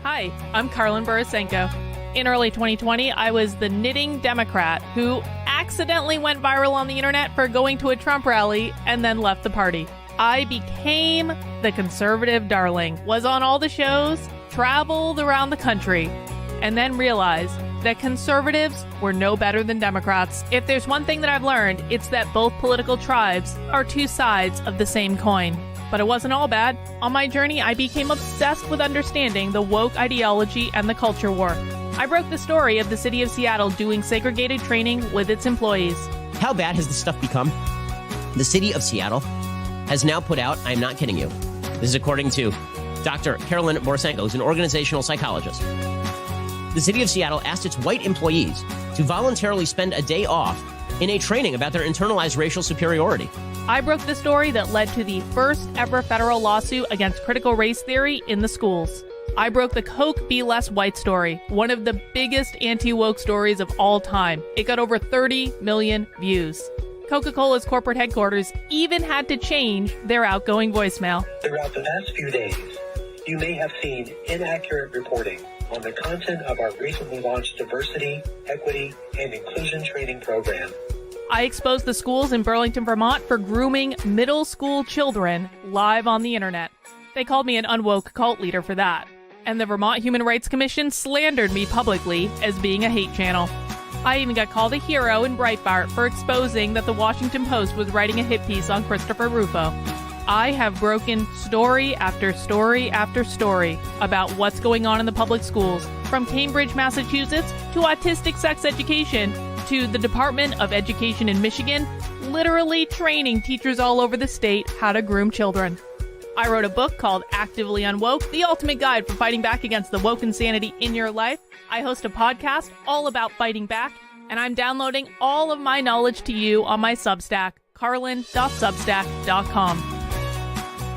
Hi, I'm Karlin Borisenko. In early 2020, I was the knitting Democrat who accidentally went viral on the internet for going to a Trump rally and then left the party. I became the conservative darling, was on all the shows, traveled around the country, and then realized that conservatives were no better than Democrats. If there's one thing that I've learned, it's that both political tribes are two sides of the same coin. But it wasn't all bad. On my journey, I became obsessed with understanding the woke ideology and the culture war. I broke the story of the city of Seattle doing segregated training with its employees. How bad has this stuff become? The city of Seattle has now put out, I'm not kidding you, this is according to Dr. Karlin Borisenko, who's an organizational psychologist. The city of Seattle asked its white employees to voluntarily spend a day off in a training about their internalized racial superiority. I broke the story that led to the first ever federal lawsuit against critical race theory in the schools. I broke the Coke Be Less White story, one of the biggest anti-woke stories of all time. It got over 30 million views. Coca-Cola's corporate headquarters even had to change their outgoing voicemail. Throughout the past few days, you may have seen inaccurate reporting on the content of our recently launched diversity, equity, and inclusion training program. I exposed the schools in Burlington, Vermont for grooming middle school children live on the internet. They called me an unwoke cult leader for that. And the Vermont Human Rights Commission slandered me publicly as being a hate channel. I even got called a hero in Breitbart for exposing that the Washington Post was writing a hit piece on Christopher Rufo. I have broken story after story after story about what's going on in the public schools, from Cambridge, Massachusetts, to autistic sex education, to the Department of Education in Michigan, literally training teachers all over the state how to groom children. I wrote a book called Actively Unwoke, the ultimate guide for fighting back against the woke insanity in your life. I host a podcast all about fighting back, and I'm downloading all of my knowledge to you on my Substack, karlin.substack.com.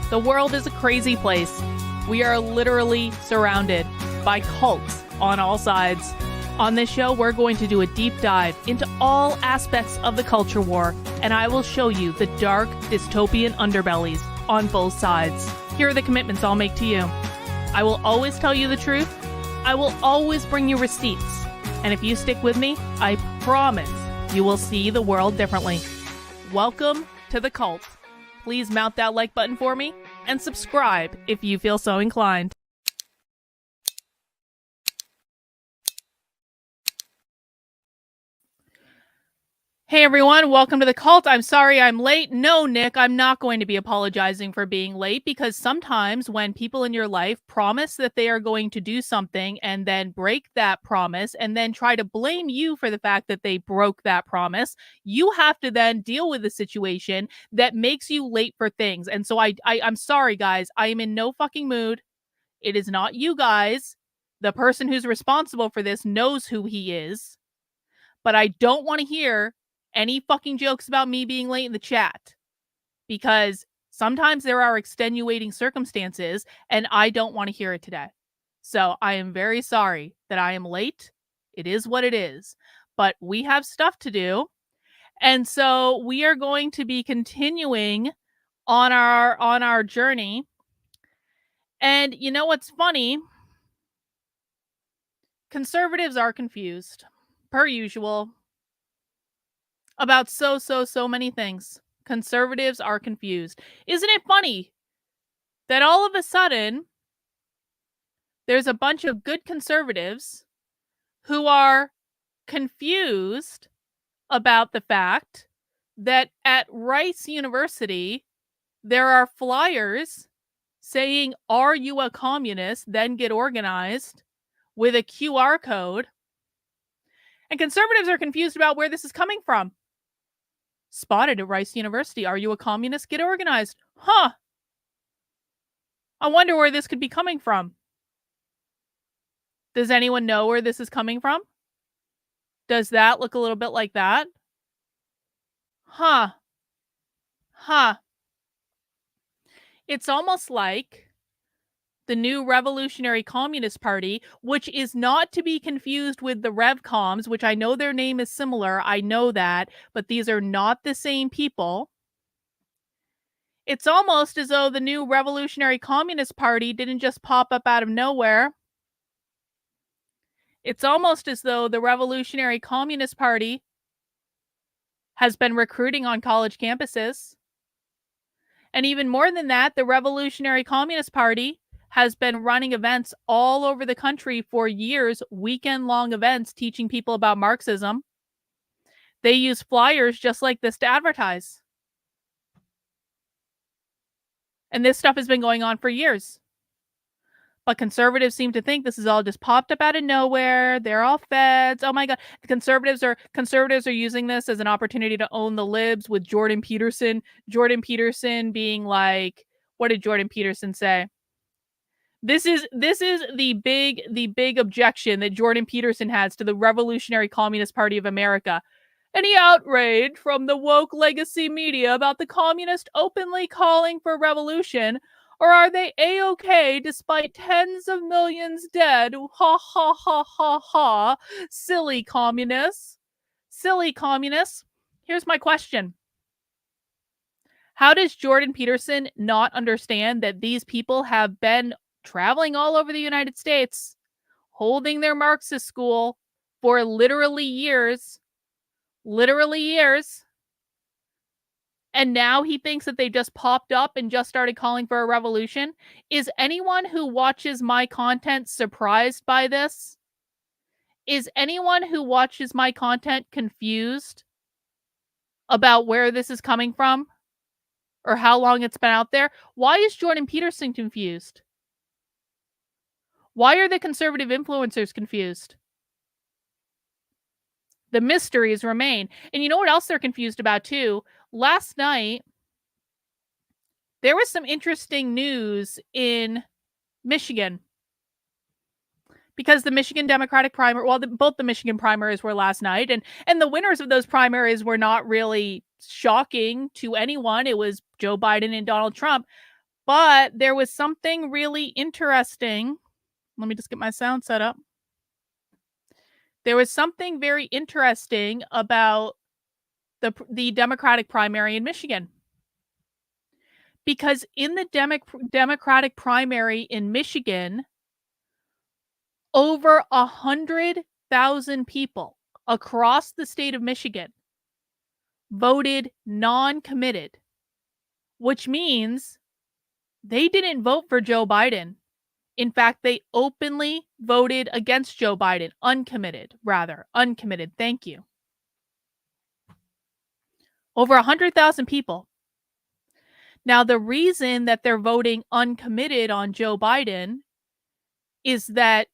The world is a crazy place. We are literally surrounded by cults on all sides. On this show, we're going to do a deep dive into all aspects of the culture war, and I will show you the dark, dystopian underbellies on both sides. Here are the commitments I'll make to you. I will always tell you the truth. I will always bring you receipts. And if you stick with me, I promise you will see the world differently. Welcome to the cult. Please mount that like button for me and subscribe if you feel so inclined. Hey everyone, welcome to the cult. I'm sorry I'm late. No, Nick, I'm not going to be apologizing for being late, because sometimes when people in your life promise that they are going to do something and then break that promise and then try to blame you for the fact that they broke that promise, you have to then deal with a situation that makes you late for things. And so I'm sorry, guys. I am in no fucking mood. It is not you guys. The person who's responsible for this knows who he is. But I don't want to hear any fucking jokes about me being late in the chat, because sometimes there are extenuating circumstances and I don't want to hear it today. So I am very sorry that I am late. It is what it is, but we have stuff to do. And so we are going to be continuing on our journey. And you know what's funny? Conservatives are confused, per usual, about so many things. Conservatives are confused. Isn't it funny that all of a sudden there's a bunch of good conservatives who are confused about the fact that at Rice University there are flyers saying, "Are you a communist? Then get organized," with a QR code. And conservatives are confused about where this is coming from. Spotted at Rice University. Are you a communist? Get organized. Huh. I wonder where this could be coming from. Does anyone know where this is coming from? Does that look a little bit like that? Huh. It's almost like the new Revolutionary Communist Party, which is not to be confused with the RevComs, which I know their name is similar. I know that, but these are not the same people. It's almost as though the new Revolutionary Communist Party didn't just pop up out of nowhere. It's almost as though the Revolutionary Communist Party has been recruiting on college campuses. And even more than that, the Revolutionary Communist Party has been running events all over the country for years, weekend-long events teaching people about Marxism. They use flyers just like this to advertise. And this stuff has been going on for years. But conservatives seem to think this is all just popped up out of nowhere. They're all feds. Oh my God. The conservatives are using this as an opportunity to own the libs with Jordan Peterson. Jordan Peterson being like, what did Jordan Peterson say? This is the big objection that Jordan Peterson has to the Revolutionary Communist Party of America. Any outrage from the woke legacy media about the communists openly calling for revolution? Or are they A-okay despite tens of millions dead? Ha ha ha ha ha. Silly communists. Silly communists. Here's my question. How does Jordan Peterson not understand that these people have been traveling all over the United States, holding their Marxist school for literally years, and now he thinks that they just popped up and just started calling for a revolution? Is anyone who watches my content surprised by this? Is anyone who watches my content confused about where this is coming from or how long it's been out there? Why is Jordan Peterson confused? Why are the conservative influencers confused? The mysteries remain. And you know what else they're confused about too? Last night, there was some interesting news in Michigan. Because the Michigan Democratic primary, both the Michigan primaries were last night, and the winners of those primaries were not really shocking to anyone. It was Joe Biden and Donald Trump. But there was something really interesting. Let me just get my sound set up. There was something very interesting about the Democratic primary in Michigan. Because in the Democratic primary in Michigan, over 100,000 people across the state of Michigan voted non-committed, which means they didn't vote for Joe Biden. In fact, they openly voted against Joe Biden. Uncommitted. Thank you. Over 100,000 people. Now, the reason that they're voting uncommitted on Joe Biden is that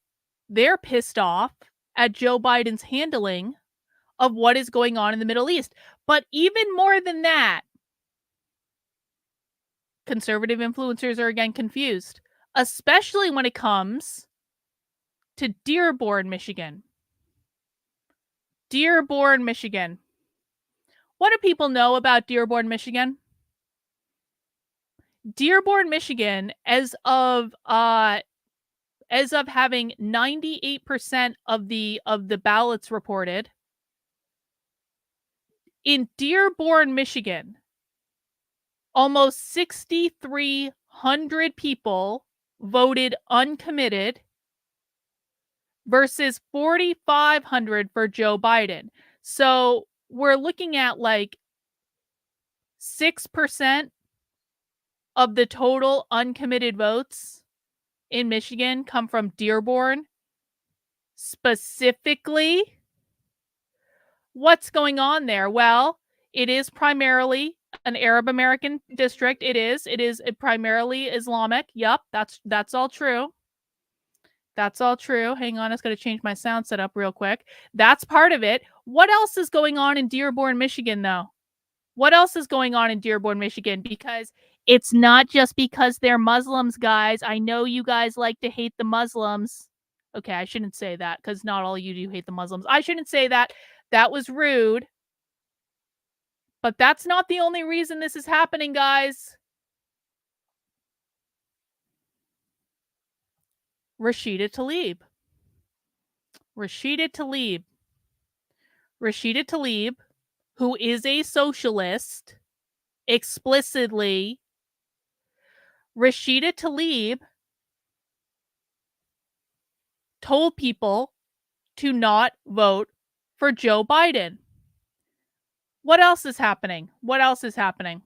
they're pissed off at Joe Biden's handling of what is going on in the Middle East. But even more than that, conservative influencers are again confused, especially when it comes to Dearborn, Michigan. Dearborn, Michigan. What do people know about Dearborn, Michigan? Dearborn, Michigan, as of having 98% of the ballots reported, in Dearborn, Michigan, almost 6,300 people voted uncommitted versus 4,500 for Joe Biden. So we're looking at like 6% of the total uncommitted votes in Michigan come from Dearborn. Specifically, what's going on there? Well, it is primarily an Arab American district. It is primarily Islamic. Yep, that's all true. That's all true. Hang on, I was going to change my sound setup real quick. That's part of it. What else is going on in Dearborn, Michigan, though? What else is going on in Dearborn, Michigan? Because it's not just because they're Muslims, guys. I know you guys like to hate the Muslims. Okay, I shouldn't say that because not all of you do hate the Muslims. I shouldn't say that. That was rude. But that's not the only reason this is happening, guys. Rashida Tlaib. Rashida Tlaib, who is a socialist, explicitly, Rashida Tlaib told people to not vote for Joe Biden. What else is happening? What else is happening?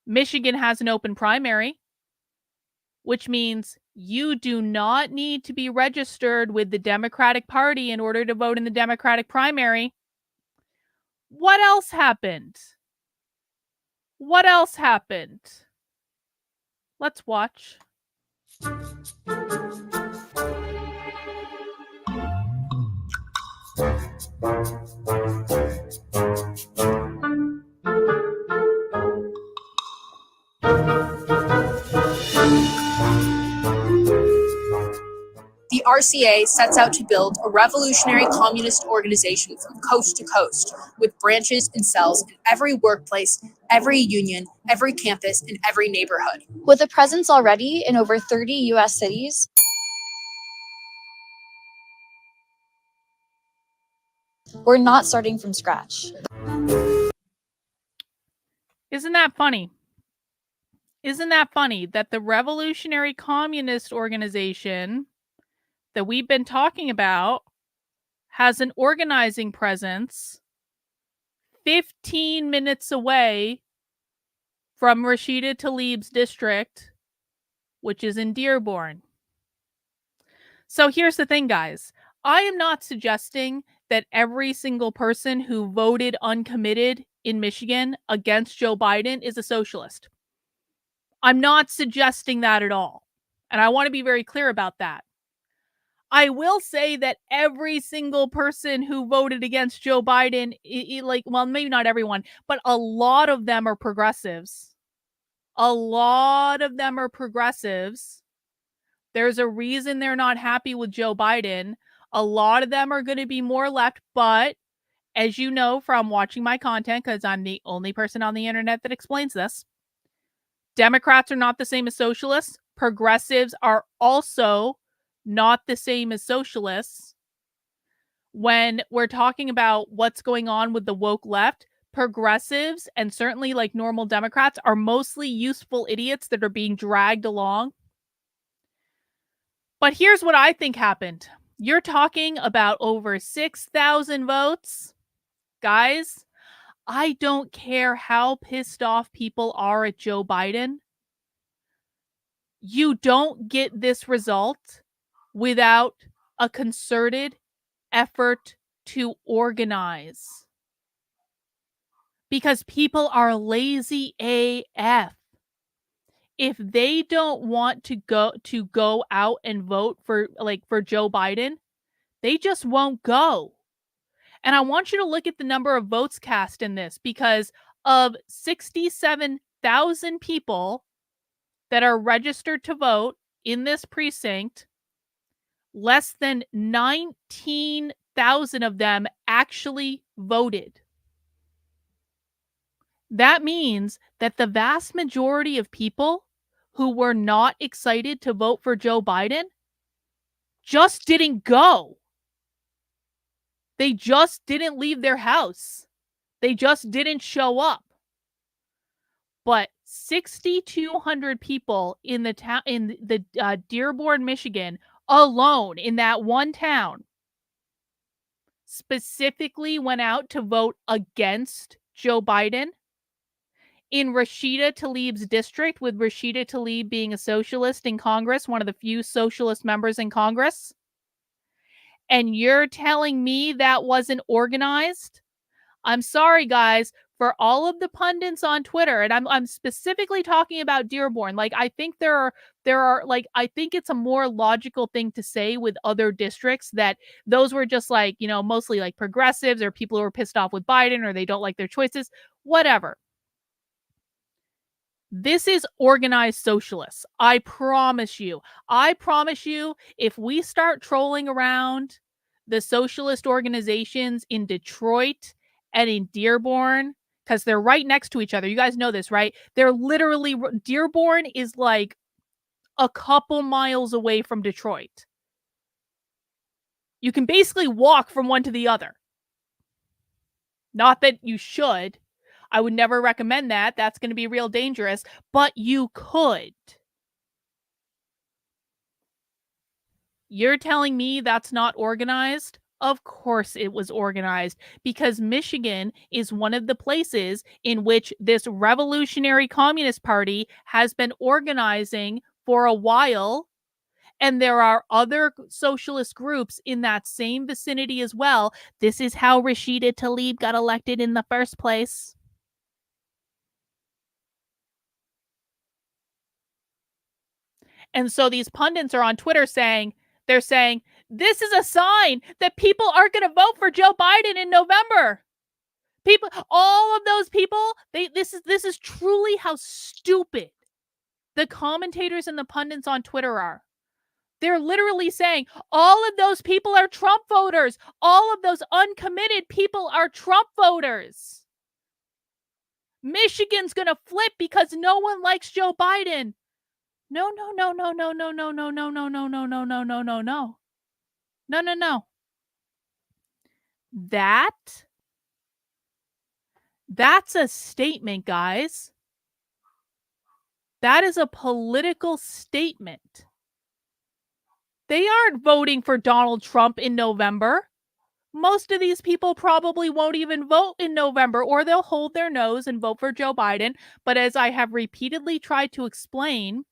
Michigan has an open primary, which means you do not need to be registered with the Democratic Party in order to vote in the Democratic primary. What else happened? What else happened? Let's watch. The RCA sets out to build a revolutionary communist organization from coast to coast, with branches and cells in every workplace, every union, every campus, and every neighborhood. With a presence already in over 30 U.S. cities, we're not starting from scratch. Isn't that funny? Isn't that funny that the revolutionary communist organization that we've been talking about has an organizing presence 15 minutes away from Rashida Tlaib's district, which is in Dearborn? So here's the thing, guys. I am not suggesting that every single person who voted uncommitted in Michigan against Joe Biden is a socialist. I'm not suggesting that at all. And I want to be very clear about that. I will say that every single person who voted against Joe Biden, well, maybe not everyone, but a lot of them are progressives. A lot of them are progressives. There's a reason they're not happy with Joe Biden. A lot of them are going to be more left, but as you know from watching my content, because I'm the only person on the internet that explains this, Democrats are not the same as socialists. Progressives are also not the same as socialists. When we're talking about what's going on with the woke left, progressives and certainly like normal Democrats are mostly useful idiots that are being dragged along. But here's what I think happened. You're talking about over 6,000 votes. Guys, I don't care how pissed off people are at Joe Biden. You don't get this result without a concerted effort to organize. Because people are lazy AF. If they don't want to go out and vote for Joe Biden, they just won't go. And I want you to look at the number of votes cast in this, because of 67,000 people that are registered to vote in this precinct, less than 19,000 of them actually voted. That means that the vast majority of people who were not excited to vote for Joe Biden just didn't go. They just didn't leave their house. They just didn't show up. But 6,200 people in the town, in the Dearborn, Michigan, alone in that one town, specifically went out to vote against Joe Biden. In Rashida Tlaib's district, with Rashida Tlaib being a socialist in Congress, one of the few socialist members in Congress. And you're telling me that wasn't organized? I'm sorry, guys, for all of the pundits on Twitter, and I'm specifically talking about Dearborn. I think there are I think it's a more logical thing to say with other districts that those were just mostly progressives or people who are pissed off with Biden or they don't like their choices, whatever. This is organized socialists. I promise you. I promise you, if we start trolling around the socialist organizations in Detroit and in Dearborn, because they're right next to each other. You guys know this, right? They're literally, Dearborn is like a couple miles away from Detroit. You can basically walk from one to the other. Not that you should. I would never recommend that. That's going to be real dangerous, but you could. You're telling me that's not organized? Of course it was organized, because Michigan is one of the places in which this revolutionary communist party has been organizing for a while. And there are other socialist groups in that same vicinity as well. This is how Rashida Tlaib got elected in the first place. And so these pundits are on Twitter saying, this is a sign that people aren't going to vote for Joe Biden in November. People, all of those people, this is truly how stupid the commentators and the pundits on Twitter are. They're literally saying all of those people are Trump voters. All of those uncommitted people are Trump voters. Michigan's going to flip because no one likes Joe Biden. No. That's a statement, guys. That is a political statement. They aren't voting for Donald Trump in November. Most of these people probably won't even vote in November, or they'll hold their nose and vote for Joe Biden. But as I have repeatedly tried to explain,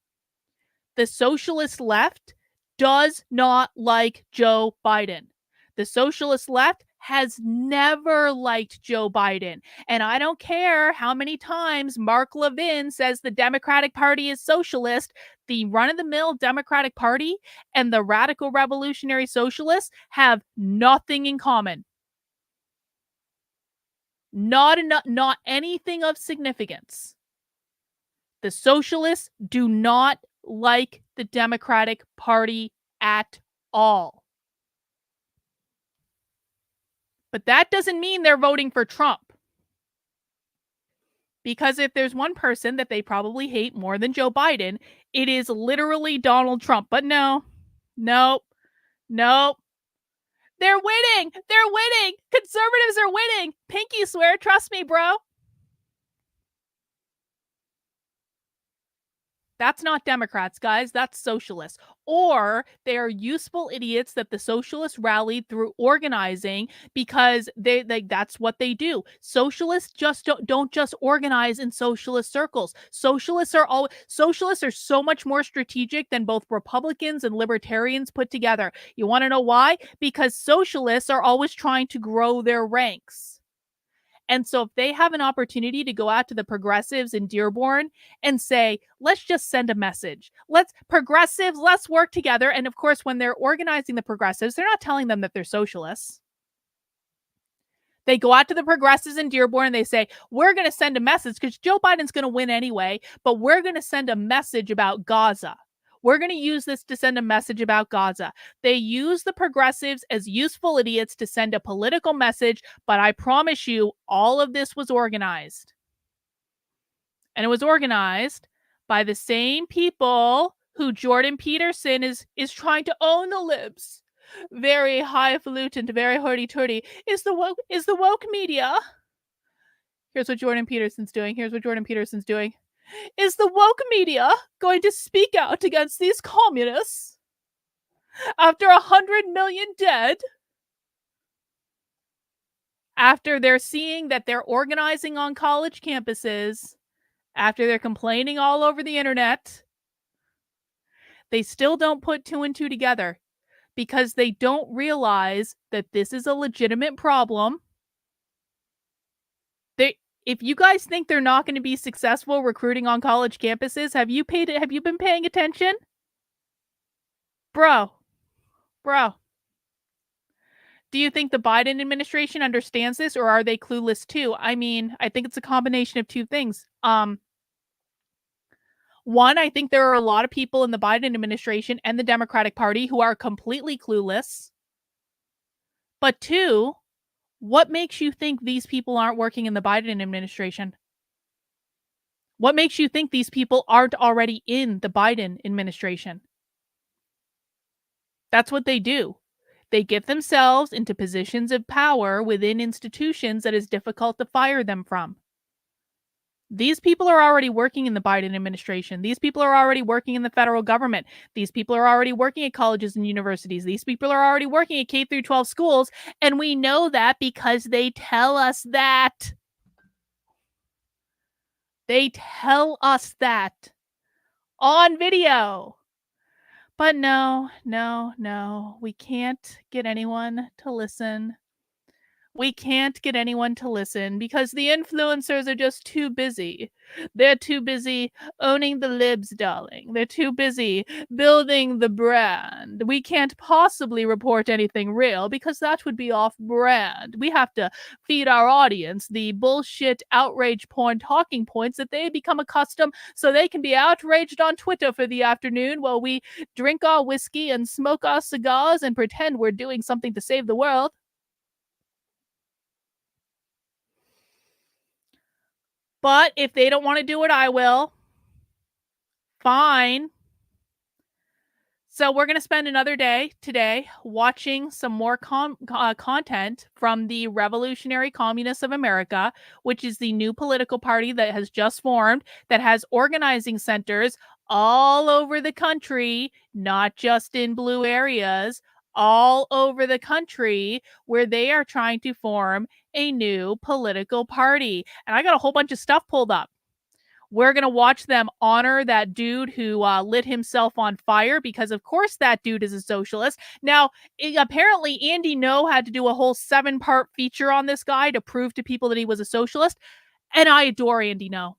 the socialist left does not like Joe Biden. The socialist left has never liked Joe Biden. And I don't care how many times Mark Levin says the Democratic Party is socialist. The run-of-the-mill Democratic Party and the radical revolutionary socialists have nothing in common. Not anything of significance. The socialists do not like the Democratic Party at all. But that doesn't mean they're voting for Trump. Because if there's one person that they probably hate more than Joe Biden, it is literally Donald Trump. But no. They're winning. Conservatives are winning. Pinky swear. Trust me, bro. That's not Democrats, guys. That's socialists. Or they are useful idiots that the socialists rallied through organizing because that's what they do. Socialists just don't just organize in socialist circles. Socialists are so much more strategic than both Republicans and libertarians put together. You want to know why? Because socialists are always trying to grow their ranks. And so if they have an opportunity to go out to the progressives in Dearborn and say, let's just send a message. Let's work together. And of course, when they're organizing the progressives, they're not telling them that they're socialists. They go out to the progressives in Dearborn and they say, we're going to send a message because Joe Biden's going to win anyway, but we're going to send a message about Gaza. We're going to use this to send a message about Gaza. They use the progressives as useful idiots to send a political message, but I promise you, all of this was organized. And it was organized by the same people who Jordan Peterson is trying to own the libs. Very highfalutin, very hoity-toity. Is the woke media. Here's what Jordan Peterson's doing. Is the woke media going to speak out against these communists after 100 million dead? After they're seeing that they're organizing on college campuses, after they're complaining all over the internet, they still don't put two and two together because they don't realize that this is a legitimate problem. If you guys think they're not going to be successful recruiting on college campuses, have you been paying attention? Bro. Do you think the Biden administration understands this, or are they clueless too? I mean, I think it's a combination of two things. One, I think there are a lot of people in the Biden administration and the Democratic Party who are completely clueless. But two, what makes you think these people aren't working in the Biden administration? What makes you think these people aren't already in the Biden administration? That's what they do. They get themselves into positions of power within institutions that is difficult to fire them from. These people are already working in the Biden administration. These people are already working in the federal government. These people are already working at colleges and universities. These people are already working at K through 12 schools. And we know that because they tell us that. They tell us that on video. But no, we can't get anyone to listen. We can't get anyone to listen because the influencers are just too busy. They're too busy owning the libs, darling. They're too busy building the brand. We can't possibly report anything real because that would be off brand. We have to feed our audience the bullshit outrage porn talking points that they become accustomed so they can be outraged on Twitter for the afternoon while we drink our whiskey and smoke our cigars and pretend we're doing something to save the world. But if they don't want to do it, I will. Fine. So we're going to spend another day today watching some more content from the Revolutionary Communists of America, which is the new political party that has just formed, that has organizing centers all over the country, not just in blue areas, all over the country, where they are trying to form a new political party. And I got a whole bunch of stuff pulled up. We're going to watch them honor that dude who lit himself on fire because, of course, that dude is a socialist. Now, apparently, Andy No had to do a whole 7-part feature on this guy to prove to people that he was a socialist. And I adore Andy No.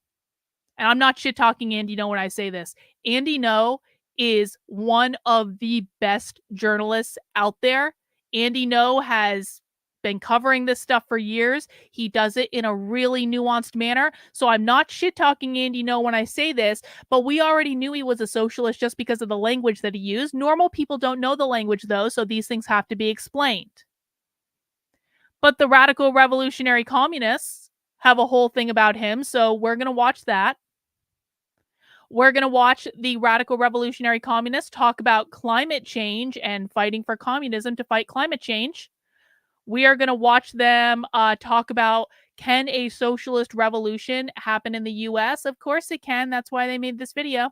And I'm not shit-talking Andy No when I say this. Andy No is one of the best journalists out there. Andy No has been covering this stuff for years. He does it in a really nuanced manner. So I'm not shit-talking Andy No when I say this, but we already knew he was a socialist just because of the language that he used. Normal people don't know the language, though, so these things have to be explained. But the radical revolutionary communists have a whole thing about him, so we're going to watch that. We're going to watch the radical revolutionary communists talk about climate change and fighting for communism to fight climate change. We are going to watch them talk about, can a socialist revolution happen in the US? Of course it can. That's why they made this video.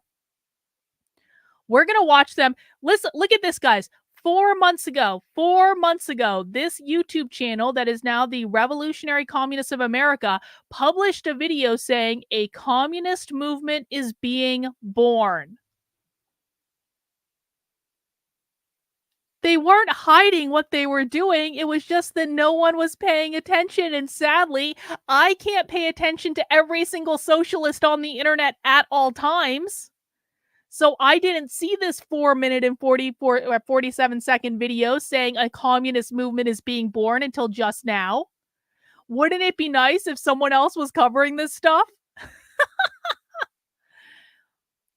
We're going to watch them. Listen, look at this, guys. 4 months ago, this YouTube channel that is now the Revolutionary Communists of America published a video saying a communist movement is being born. They weren't hiding what they were doing. It was just that no one was paying attention. And sadly, I can't pay attention to every single socialist on the internet at all times. So I didn't see this 4-minute and 47-second video saying a communist movement is being born until just now. Wouldn't it be nice if someone else was covering this stuff?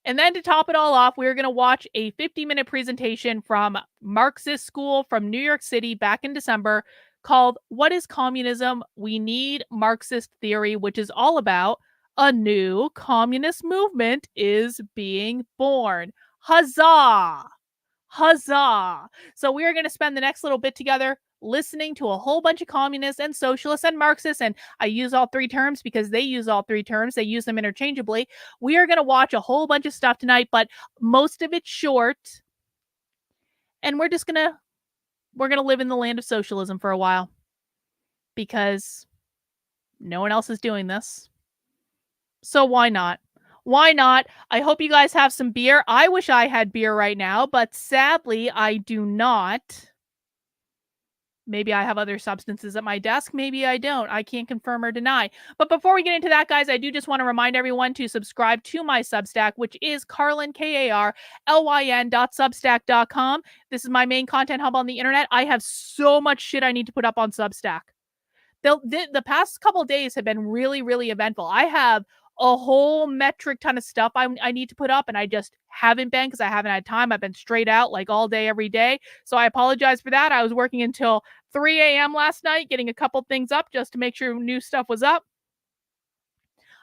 And then to top it all off, we're going to watch a 50-minute presentation from Marxist School from New York City back in December called What is Communism? We Need Marxist Theory, which is all about a new communist movement is being born. Huzzah! Huzzah! So we are going to spend the next little bit together listening to a whole bunch of communists and socialists and Marxists, and I use all three terms because they use all three terms. They use them interchangeably. We are going to watch a whole bunch of stuff tonight, but most of it's short. And we're going to live in the land of socialism for a while because no one else is doing this. So why not? Why not? I hope you guys have some beer. I wish I had beer right now, but sadly I do not. Maybe I have other substances at my desk. Maybe I don't. I can't confirm or deny. But before we get into that, guys, I do just want to remind everyone to subscribe to my Substack, which is Carlyn, KARLYN.substack.com. This is my main content hub on the internet. I have so much shit I need to put up on Substack. The past couple of days have been really, really eventful. I have a whole metric ton of stuff I need to put up, and I just haven't been because I haven't had time. I've been straight out like all day, every day. So I apologize for that. I was working until 3 a.m. last night, getting a couple things up just to make sure new stuff was up.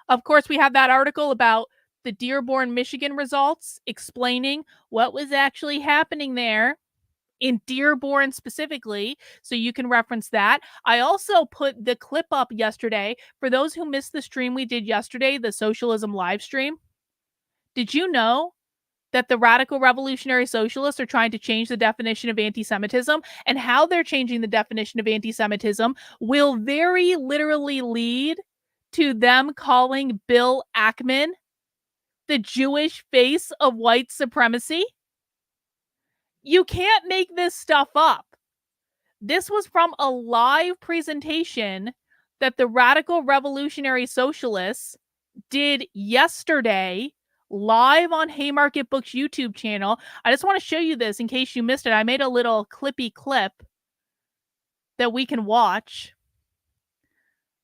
Of course, we have that article about the Dearborn, Michigan results, explaining what was actually happening there. in Dearborn specifically, so you can reference that. I also put the clip up yesterday. For those who missed the stream we did yesterday, the socialism live stream, did you know that the radical revolutionary socialists are trying to change the definition of anti-Semitism? And how they're changing the definition of anti-Semitism will very literally lead to them calling Bill Ackman the Jewish face of white supremacy. You can't make this stuff up. This was from a live presentation that the radical revolutionary socialists did yesterday live on Haymarket Books YouTube channel. I just want to show you this in case you missed it. I made a little clippy clip that we can watch.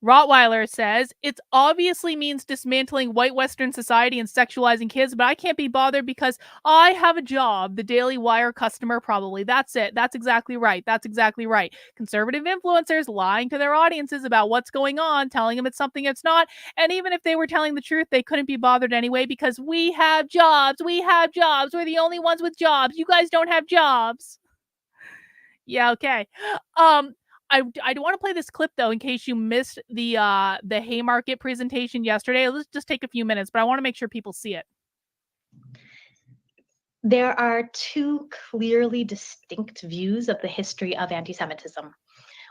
Rottweiler says, it obviously means dismantling white Western society and sexualizing kids, but I can't be bothered because I have a job. The Daily Wire customer, probably. That's it. That's exactly right. That's exactly right. Conservative influencers lying to their audiences about what's going on, telling them it's something it's not. And even if they were telling the truth, they couldn't be bothered anyway because we have jobs. We have jobs. We're the only ones with jobs. You guys don't have jobs. Yeah, okay. I want to play this clip though in case you missed the Haymarket presentation yesterday. Let's just take a few minutes, but I want to make sure people see it. There are two clearly distinct views of the history of anti-Semitism.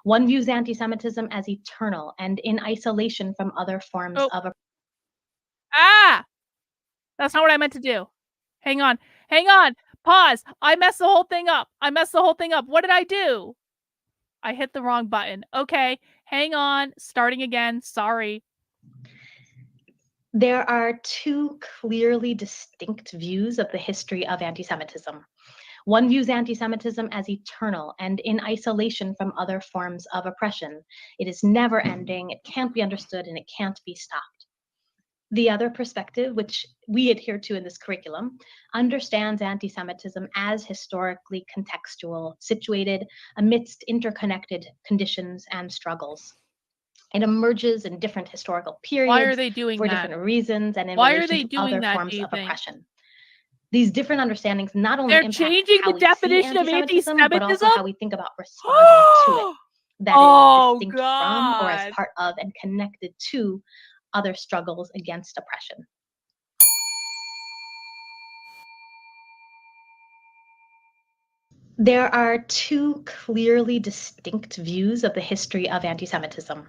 One views anti-Semitism as eternal and in isolation from other forms of oppression. That's not what I meant to do. Hang on. Pause. I messed the whole thing up. What did I do? I hit the wrong button. Okay, hang on. Starting again. Sorry. There are two clearly distinct views of the history of anti-Semitism. One views anti-Semitism as eternal and in isolation from other forms of oppression. It is never ending, it can't be understood, and it can't be stopped. The other perspective, which we adhere to in this curriculum, understands anti-Semitism as historically contextual, situated amidst interconnected conditions and struggles. It emerges in different historical periods. Why are they doing for that? different reasons and in Why are relation they to doing other that, forms do you of think? oppression. These different understandings not only They're impact changing how the we see definition of anti-Semitism, but also anti-Semitism? how we think about responding to it. That is distinct from or as part of and connected to other struggles against oppression. There are two clearly distinct views of the history of anti-Semitism.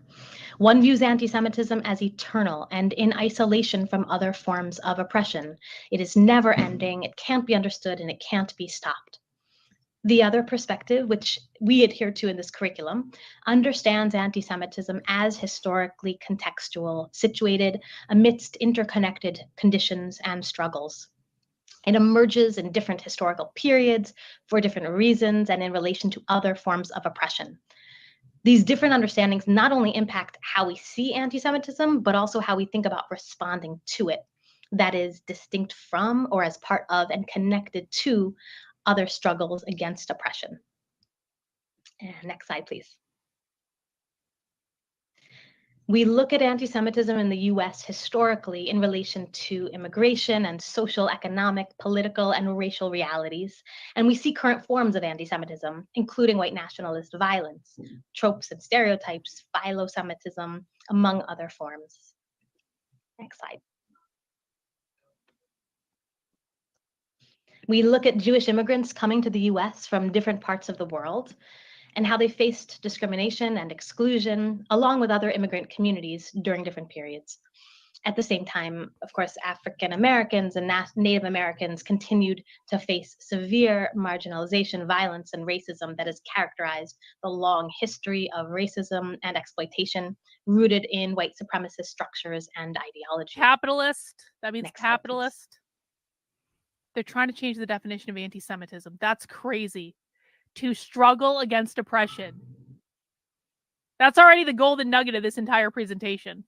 One views anti-Semitism as eternal and in isolation from other forms of oppression. It is never ending, it can't be understood, and it can't be stopped. The other perspective, which we adhere to in this curriculum, understands anti-Semitism as historically contextual, situated amidst interconnected conditions and struggles. It emerges in different historical periods for different reasons and in relation to other forms of oppression. These different understandings not only impact how we see anti-Semitism, but also how we think about responding to it. That is distinct from or as part of and connected to other struggles against oppression. And next slide, please. We look at anti-Semitism in the US historically in relation to immigration and social, economic, political, and racial realities. And we see current forms of anti-Semitism, including white nationalist violence, tropes and stereotypes, philo-Semitism, among other forms. Next slide. We look at Jewish immigrants coming to the US from different parts of the world and how they faced discrimination and exclusion, along with other immigrant communities during different periods. At the same time, of course, African Americans and Native Americans continued to face severe marginalization, violence, and racism that has characterized the long history of racism and exploitation rooted in white supremacist structures and ideology. Capitalist. That means Next slide, capitalist. They're trying to change the definition of anti-Semitism. That's crazy. To struggle against oppression. That's already the golden nugget of this entire presentation.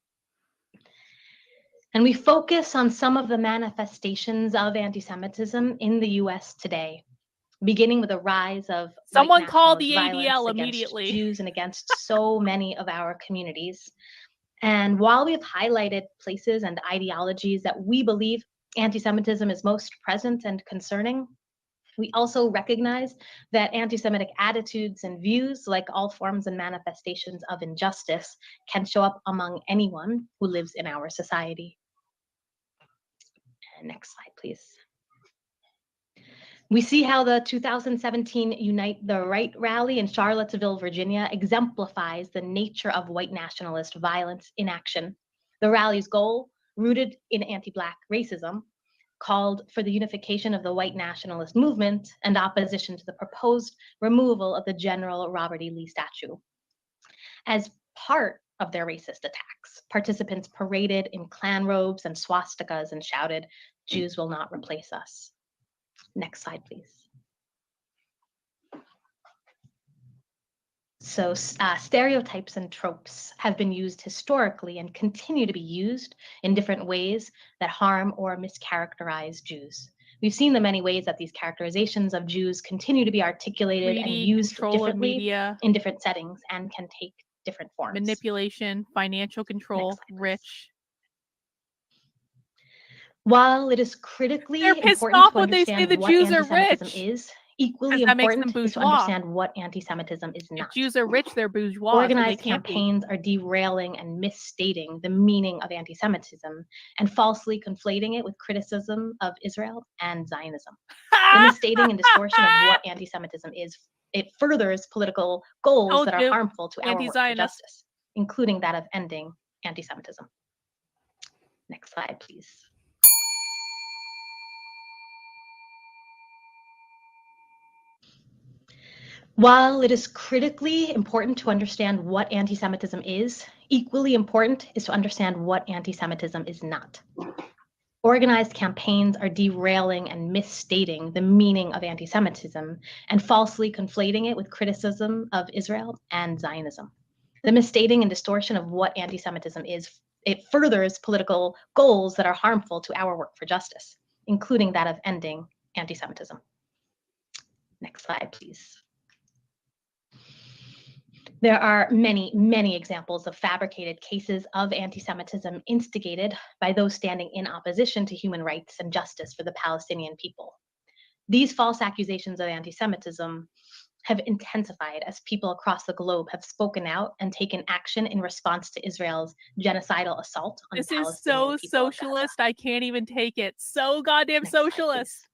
And we focus on some of the manifestations of anti-Semitism in the US today, beginning with a rise of someone call the ADL immediately. Jews and against so many of our communities. And while we have highlighted places and ideologies that we believe anti-Semitism is most present and concerning, We also recognize that anti-Semitic attitudes and views, like all forms and manifestations of injustice, can show up among anyone who lives in our society. And next slide, please. We see how the 2017 Unite the Right rally in Charlottesville, Virginia, exemplifies the nature of white nationalist violence in action. The rally's goal, rooted in anti-Black racism, called for the unification of the white nationalist movement and opposition to the proposed removal of the General Robert E. Lee statue. As part of their racist attacks, participants paraded in Klan robes and swastikas and shouted, "Jews will not replace us." Next slide, please. So stereotypes and tropes have been used historically and continue to be used in different ways that harm or mischaracterize Jews. We've seen the many ways that these characterizations of Jews continue to be articulated and used differently in different settings and can take different forms. Manipulation, financial control, rich. While it is critically important to understand what anti-Semitism is, equally important is to understand what anti-Semitism is not. If Jews are rich, they're bourgeois. Organized campaigns are derailing and misstating the meaning of anti-Semitism and falsely conflating it with criticism of Israel and Zionism. The misstating and distortion of what anti-Semitism is, it furthers political goals that are harmful to our work for justice, including that of ending anti-Semitism. Next slide, please. While it is critically important to understand what anti-Semitism is, equally important is to understand what anti-Semitism is not. Organized campaigns are derailing and misstating the meaning of anti-Semitism and falsely conflating it with criticism of Israel and Zionism. The misstating and distortion of what anti-Semitism is, it furthers political goals that are harmful to our work for justice, including that of ending anti-Semitism. Next slide, please. There are many, many examples of fabricated cases of anti-Semitism instigated by those standing in opposition to human rights and justice for the Palestinian people. These false accusations of anti-Semitism have intensified as people across the globe have spoken out and taken action in response to Israel's genocidal assault on the Palestinian people. This is so socialist, I can't even take it. So goddamn socialist.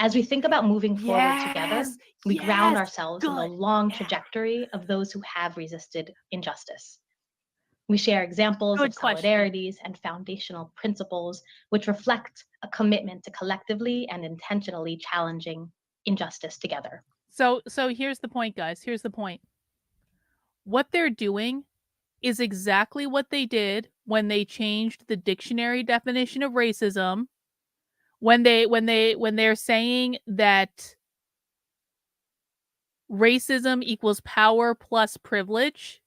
As we think about moving forward together, we ground ourselves in the long trajectory of those who have resisted injustice. We share examples of solidarities and foundational principles which reflect a commitment to collectively and intentionally challenging injustice together. So here's the point, guys. Here's the point. What they're doing is exactly what they did when they changed the dictionary definition of racism. When they're saying that racism equals power plus privilege,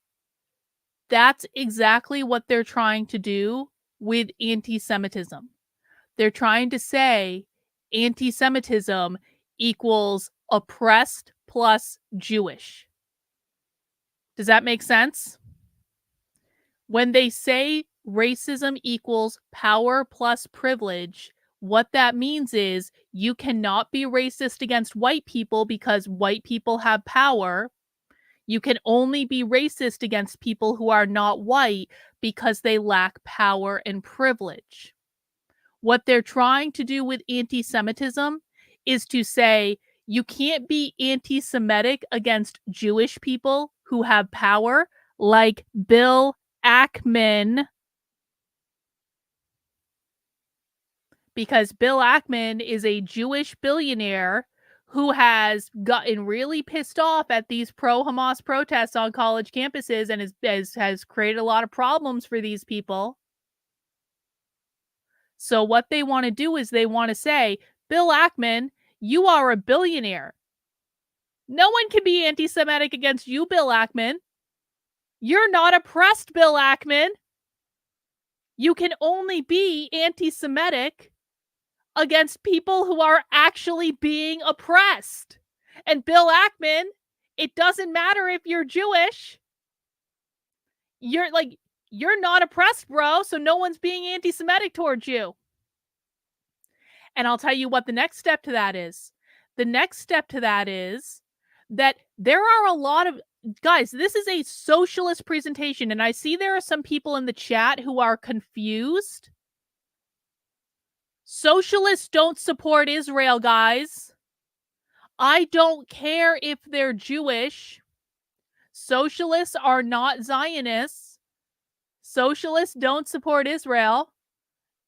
that's exactly what they're trying to do with anti-Semitism. They're trying to say anti-Semitism equals oppressed plus Jewish. Does that make sense? When they say racism equals power plus privilege, what that means is you cannot be racist against white people because white people have power. You can only be racist against people who are not white because they lack power and privilege. What they're trying to do with anti-Semitism is to say you can't be anti-Semitic against Jewish people who have power, like Bill Ackman, because Bill Ackman is a Jewish billionaire who has gotten really pissed off at these pro-Hamas protests on college campuses and has created a lot of problems for these people. So what they want to do is they want to say, Bill Ackman, you are a billionaire. No one can be anti-Semitic against you, Bill Ackman. You're not oppressed, Bill Ackman. You can only be anti-Semitic against people who are actually being oppressed. And Bill Ackman, it doesn't matter if you're Jewish. You're not oppressed, bro, so no one's being anti-Semitic towards you. And I'll tell you what the next step to that is. The next step to that is that there are a lot of guys, this is a socialist presentation, and I see there are some people in the chat who are confused. Socialists don't support Israel, guys. I don't care if they're Jewish. Socialists are not Zionists. Socialists don't support Israel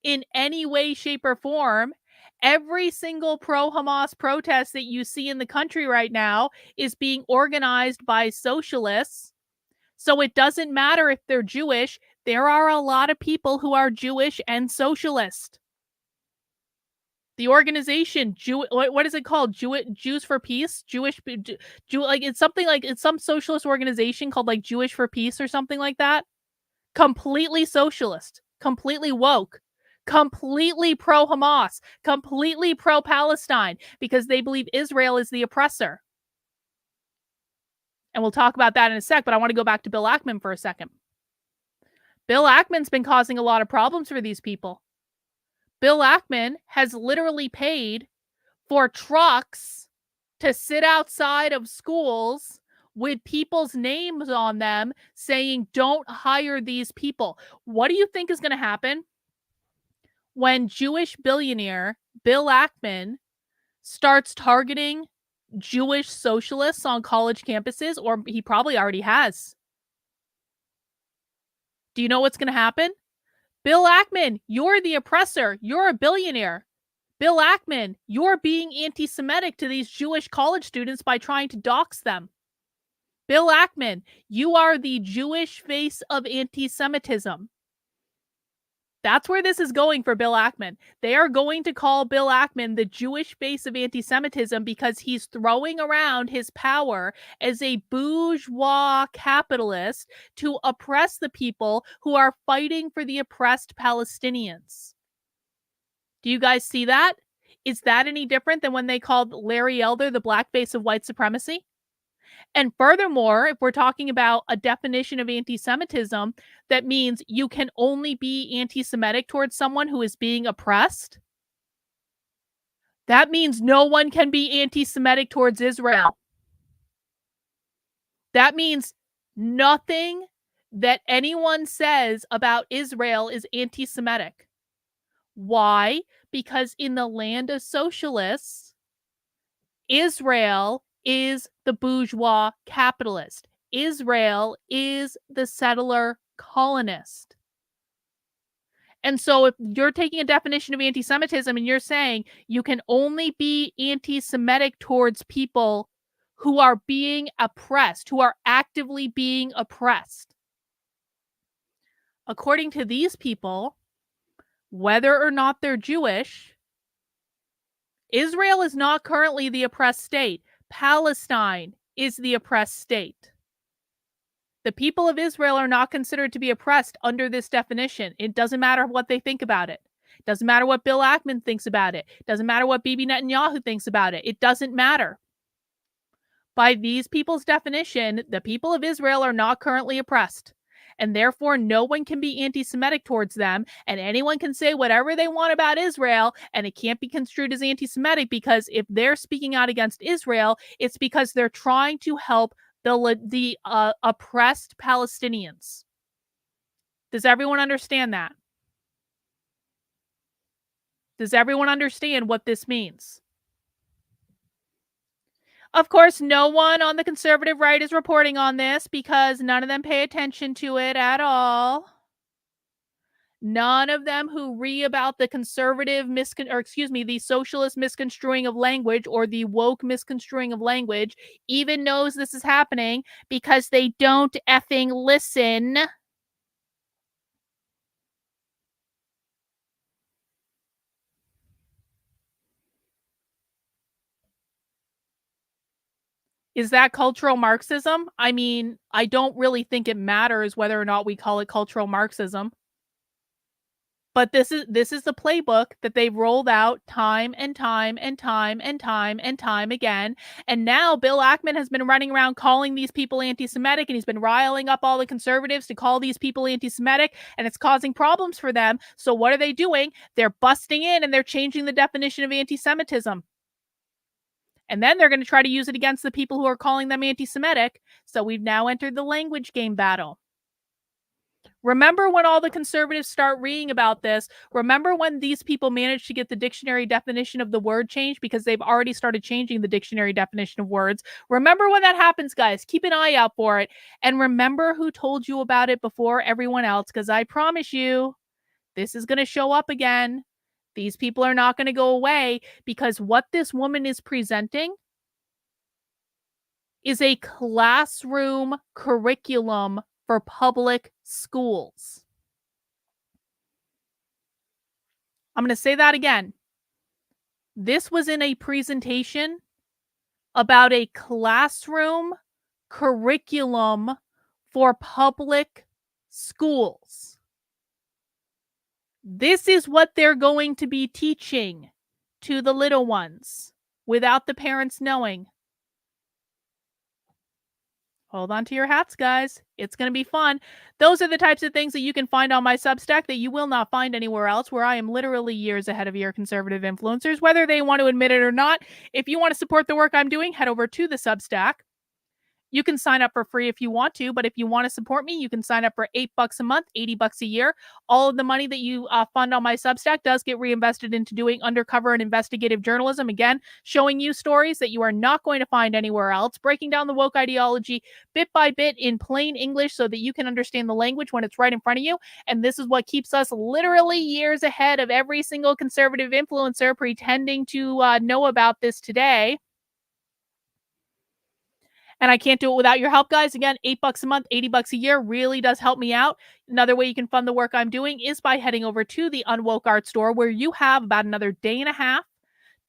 in any way, shape, or form. Every single pro-Hamas protest that you see in the country right now is being organized by socialists. So it doesn't matter if they're Jewish. There are a lot of people who are Jewish and socialist. The organization, what is it called? Jews for Peace? It's something like, it's some socialist organization called like Jewish for Peace or something like that. Completely socialist, completely woke, completely pro-Hamas, completely pro-Palestine, because they believe Israel is the oppressor. And we'll talk about that in a sec, but I want to go back to Bill Ackman for a second. Bill Ackman's been causing a lot of problems for these people. Bill Ackman has literally paid for trucks to sit outside of schools with people's names on them saying, don't hire these people. What do you think is going to happen when Jewish billionaire Bill Ackman starts targeting Jewish socialists on college campuses? Or he probably already has. Do you know what's going to happen? Bill Ackman, you're the oppressor. You're a billionaire. Bill Ackman, you're being anti-Semitic to these Jewish college students by trying to dox them. Bill Ackman, you are the Jewish face of anti-Semitism. That's where this is going for Bill Ackman. They are going to call Bill Ackman the Jewish face of anti-Semitism because he's throwing around his power as a bourgeois capitalist to oppress the people who are fighting for the oppressed Palestinians. Do you guys see that? Is that any different than when they called Larry Elder the black face of white supremacy? And furthermore, if we're talking about a definition of anti-Semitism, that means you can only be anti-Semitic towards someone who is being oppressed. That means no one can be anti-Semitic towards Israel. That means nothing that anyone says about Israel is anti-Semitic. Why? Because in the land of socialists, Israel is the bourgeois capitalist. Israel is the settler colonist. And so if you're taking a definition of anti-Semitism and you're saying you can only be anti-Semitic towards people who are being oppressed, who are actively being oppressed. According to these people, whether or not they're Jewish, Israel is not currently the oppressed state. Palestine is the oppressed state. The people of Israel are not considered to be oppressed under this definition. It doesn't matter what they think about it. It doesn't matter what Bill Ackman thinks about it. It doesn't matter what Bibi Netanyahu thinks about it. It doesn't matter. By these people's definition, the people of Israel are not currently oppressed. And therefore, no one can be anti-Semitic towards them, and anyone can say whatever they want about Israel, and it can't be construed as anti-Semitic, because if they're speaking out against Israel, it's because they're trying to help the oppressed Palestinians. Does everyone understand that? Does everyone understand what this means? Of course, no one on the conservative right is reporting on this because none of them pay attention to it at all. None of them who read about the conservative the socialist misconstruing of language or the woke misconstruing of language even knows this is happening because they don't effing listen. Is that cultural Marxism? I mean, I don't really think it matters whether or not we call it cultural Marxism. But this is the playbook that they've rolled out time and time and time and time and time again. And now Bill Ackman has been running around calling these people anti-Semitic, and he's been riling up all the conservatives to call these people anti-Semitic, and it's causing problems for them. So what are they doing? They're busting in and they're changing the definition of anti-Semitism. And then they're going to try to use it against the people who are calling them anti-Semitic. So we've now entered the language game battle. Remember when all the conservatives start reading about this? Remember when these people managed to get the dictionary definition of the word changed, because they've already started changing the dictionary definition of words. Remember when that happens, guys. Keep an eye out for it. And remember who told you about it before everyone else, because I promise you, this is going to show up again. These people are not going to go away, because what this woman is presenting is a classroom curriculum for public schools. I'm going to say that again. This was in a presentation about a classroom curriculum for public schools. This is what they're going to be teaching to the little ones without the parents knowing. Hold on to your hats, guys. It's going to be fun. Those are the types of things that you can find on my Substack that you will not find anywhere else, where I am literally years ahead of your conservative influencers, whether they want to admit it or not. If you want to support the work I'm doing, head over to the Substack. You can sign up for free if you want to, but if you want to support me, you can sign up for $8 a month, $80 a year. All of the money that you fund on my Substack does get reinvested into doing undercover and investigative journalism. Again, showing you stories that you are not going to find anywhere else, breaking down the woke ideology bit by bit in plain English so that you can understand the language when it's right in front of you. And this is what keeps us literally years ahead of every single conservative influencer pretending to know about this today. And I can't do it without your help, guys. Again, $8 a month, $80 a year really does help me out. Another way you can fund the work I'm doing is by heading over to the Unwoke art store, where you have about another day and a half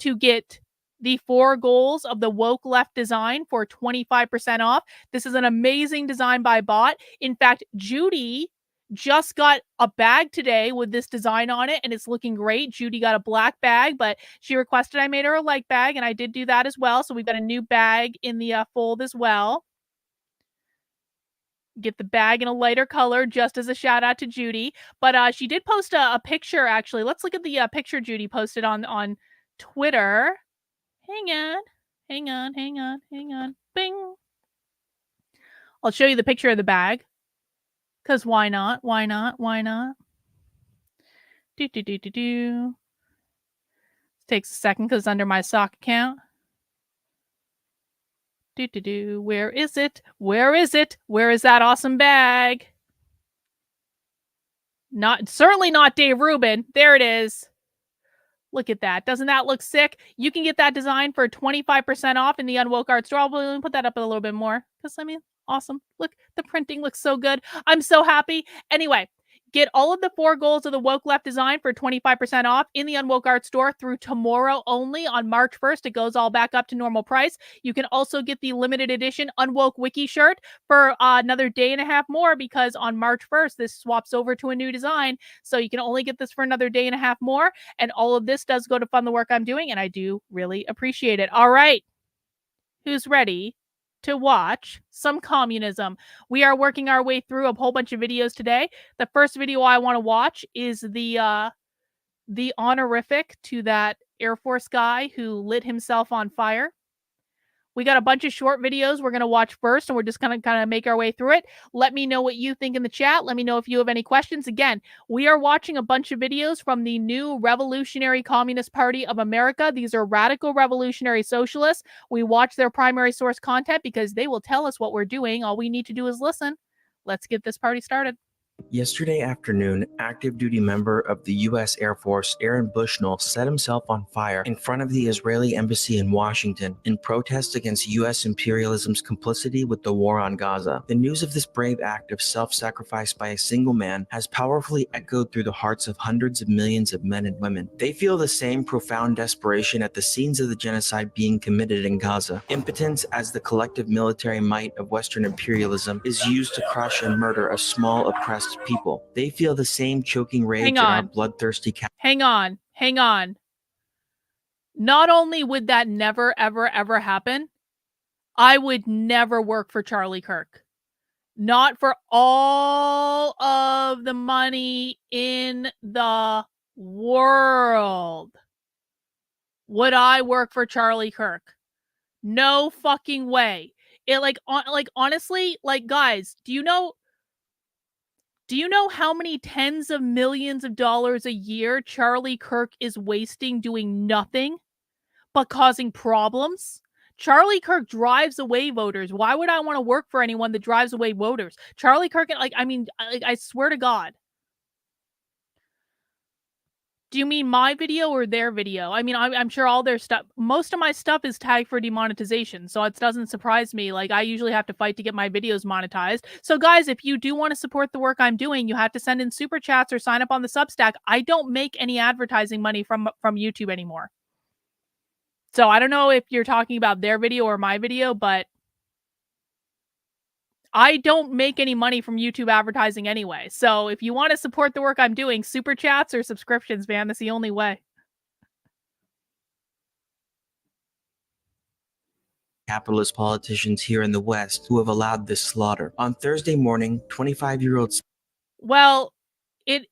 to get the 4 goals of the woke left design for 25% off. This is an amazing design by Bot. In fact, Judy just got a bag today with this design on it, and it's looking great. Judy got a black bag, but she requested I made her a light bag, and I did do that as well. So we've got a new bag in the fold as well. Get the bag in a lighter color, just as a shout out to Judy. But she did post a picture, actually. Let's look at the picture Judy posted on Twitter. Hang on. Bing. I'll show you the picture of the bag. Because why not? Do. Takes a second because it's under my sock account. Where is it? Where is that awesome bag? Certainly not Dave Rubin. There it is. Look at that. Doesn't that look sick? You can get that design for 25% off in the Unwoke art store. I'll put that up a little bit more because, awesome. Look, the printing looks so good. I'm so happy. Anyway, get all of the 4 goals of the woke left design for 25% off in the Unwoke art store through tomorrow only. On March 1st, it goes all back up to normal price. You can also get the limited edition Unwoke Wiki shirt for another day and a half more, because on March 1st, this swaps over to a new design. So you can only get this for another day and a half more. And all of this does go to fund the work I'm doing, and I do really appreciate it. All right. Who's ready to watch some communism? We are working our way through a whole bunch of videos today. The first video I want to watch is the honorific to that Air Force guy who lit himself on fire. We got a bunch of short videos we're going to watch first, and we're just going to kind of make our way through it. Let me know what you think in the chat. Let me know if you have any questions. Again, we are watching a bunch of videos from the new Revolutionary Communist Party of America. These are radical revolutionary socialists. We watch their primary source content because they will tell us what we're doing. All we need to do is listen. Let's get this party started. Yesterday afternoon, active duty member of the U.S. Air Force Aaron Bushnell set himself on fire in front of the Israeli embassy in Washington in protest against U.S. imperialism's complicity with the war on Gaza. The news of this brave act of self-sacrifice by a single man has powerfully echoed through the hearts of hundreds of millions of men and women. They feel the same profound desperation at the scenes of the genocide being committed in Gaza. Impotence as the collective military might of Western imperialism is used to crush and murder a small oppressed oppressed people. They feel the same choking rage Hang in our on. bloodthirsty Hang on. Not only would that never, ever, ever happen, I would never work for Charlie Kirk. Not for all of the money in the world would I work for Charlie Kirk. No fucking way. It honestly, guys, do you know how many tens of millions of dollars a year Charlie Kirk is wasting doing nothing but causing problems? Charlie Kirk drives away voters. Why would I want to work for anyone that drives away voters? Charlie Kirk, I swear to God. Do you mean my video or their video? I mean, I'm sure all their stuff, most of my stuff is tagged for demonetization, so it doesn't surprise me. Like, I usually have to fight to get my videos monetized. So guys, if you do want to support the work I'm doing, you have to send in super chats or sign up on the Substack. I don't make any advertising money from YouTube anymore. So I don't know if you're talking about their video or my video, but I don't make any money from YouTube advertising anyway. So if you want to support the work I'm doing, super chats or subscriptions, man, that's the only way. Capitalist politicians here in the West who have allowed this slaughter. On Thursday morning, 25-year-old. Well, it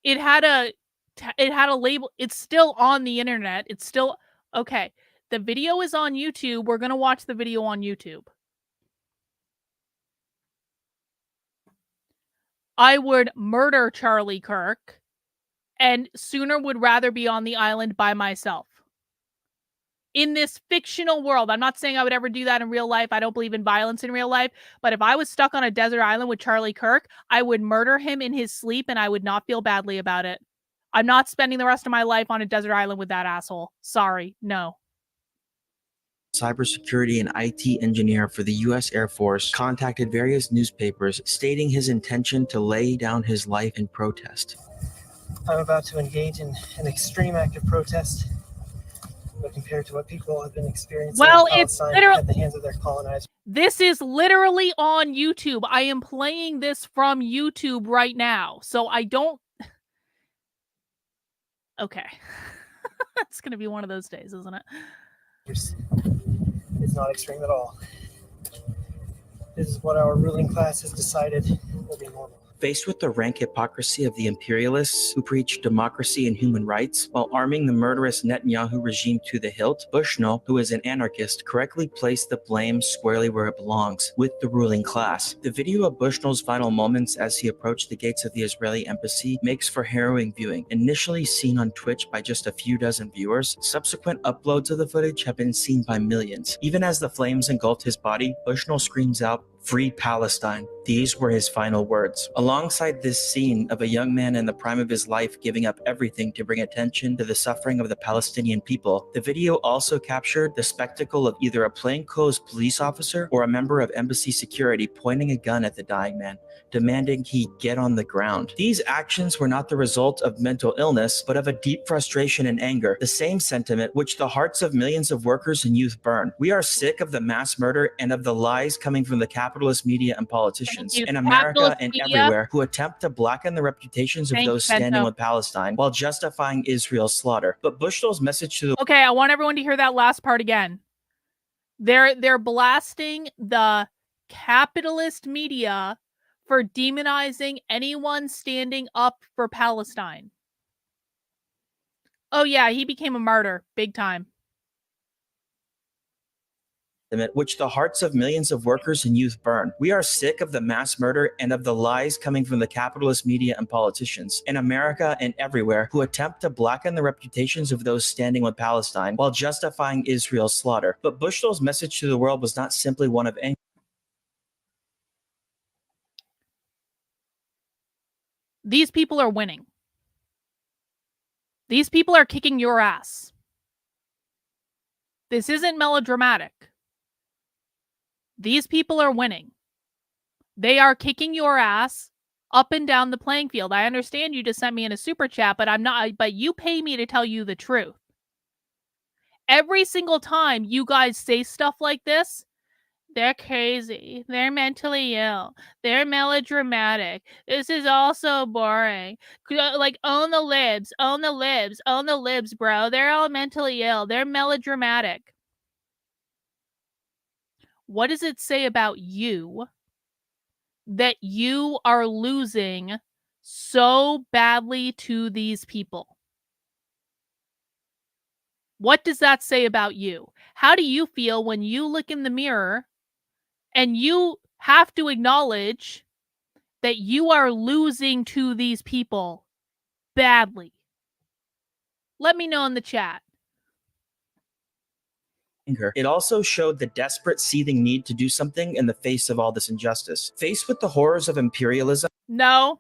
had a label. It's still on the internet. It's still okay. The video is on YouTube. We're gonna watch the video on YouTube. I would murder Charlie Kirk and sooner would rather be on the island by myself. In this fictional world, I'm not saying I would ever do that in real life. I don't believe in violence in real life. But if I was stuck on a desert island with Charlie Kirk, I would murder him in his sleep and I would not feel badly about it. I'm not spending the rest of my life on a desert island with that asshole. Sorry, no. Cybersecurity and IT engineer for the U.S. Air Force, contacted various newspapers stating his intention to lay down his life in protest. I'm about to engage in an extreme act of protest, but compared to what people have been experiencing in Palestine at the hands of their colonizers. This is literally on YouTube. I am playing this from YouTube right now, so I don't... Okay. It's going to be one of those days, isn't it? It's not extreme at all. This is what our ruling class has decided will be normal. Faced with the rank hypocrisy of the imperialists who preach democracy and human rights while arming the murderous Netanyahu regime to the hilt, Bushnell, who is an anarchist, correctly placed the blame squarely where it belongs, with the ruling class. The video of Bushnell's final moments as he approached the gates of the Israeli embassy makes for harrowing viewing. Initially seen on Twitch by just a few dozen viewers, subsequent uploads of the footage have been seen by millions. Even as the flames engulfed his body, Bushnell screams out, "Free Palestine." These were his final words. Alongside this scene of a young man in the prime of his life giving up everything to bring attention to the suffering of the Palestinian people, the video also captured the spectacle of either a plainclothes police officer or a member of embassy security pointing a gun at the dying man, demanding he get on the ground. These actions were not the result of mental illness, but of a deep frustration and anger, the same sentiment which the hearts of millions of workers and youth burn. We are sick of the mass murder and of the lies coming from the capitalist media and politicians in America and everywhere who attempt to blacken the reputations of those standing with Palestine while justifying Israel's slaughter. But Bushnell's message to the... Okay, I want everyone to hear that last part again. They're blasting the capitalist media for demonizing anyone standing up for Palestine. Oh yeah, he became a martyr, big time. Which the hearts of millions of workers and youth burn. We are sick of the mass murder and of the lies coming from the capitalist media and politicians in America and everywhere who attempt to blacken the reputations of those standing with Palestine while justifying Israel's slaughter. But Bushnell's message to the world was not simply one of anger. These people are winning. These people are kicking your ass. This isn't melodramatic. These people are winning. They are kicking your ass up and down the playing field. I understand you just sent me in a super chat, but you pay me to tell you the truth. Every single time you guys say stuff like this, They're crazy. They're mentally ill. They're melodramatic. This is all so boring. Like, own the libs, own the libs, own the libs, bro. They're all mentally ill. They're melodramatic. What does it say about you that you are losing so badly to these people? What does that say about you? How do you feel when you look in the mirror and you have to acknowledge that you are losing to these people badly? Let me know in the chat. It also showed the desperate, seething need to do something in the face of all this injustice. Faced with the horrors of imperialism. No.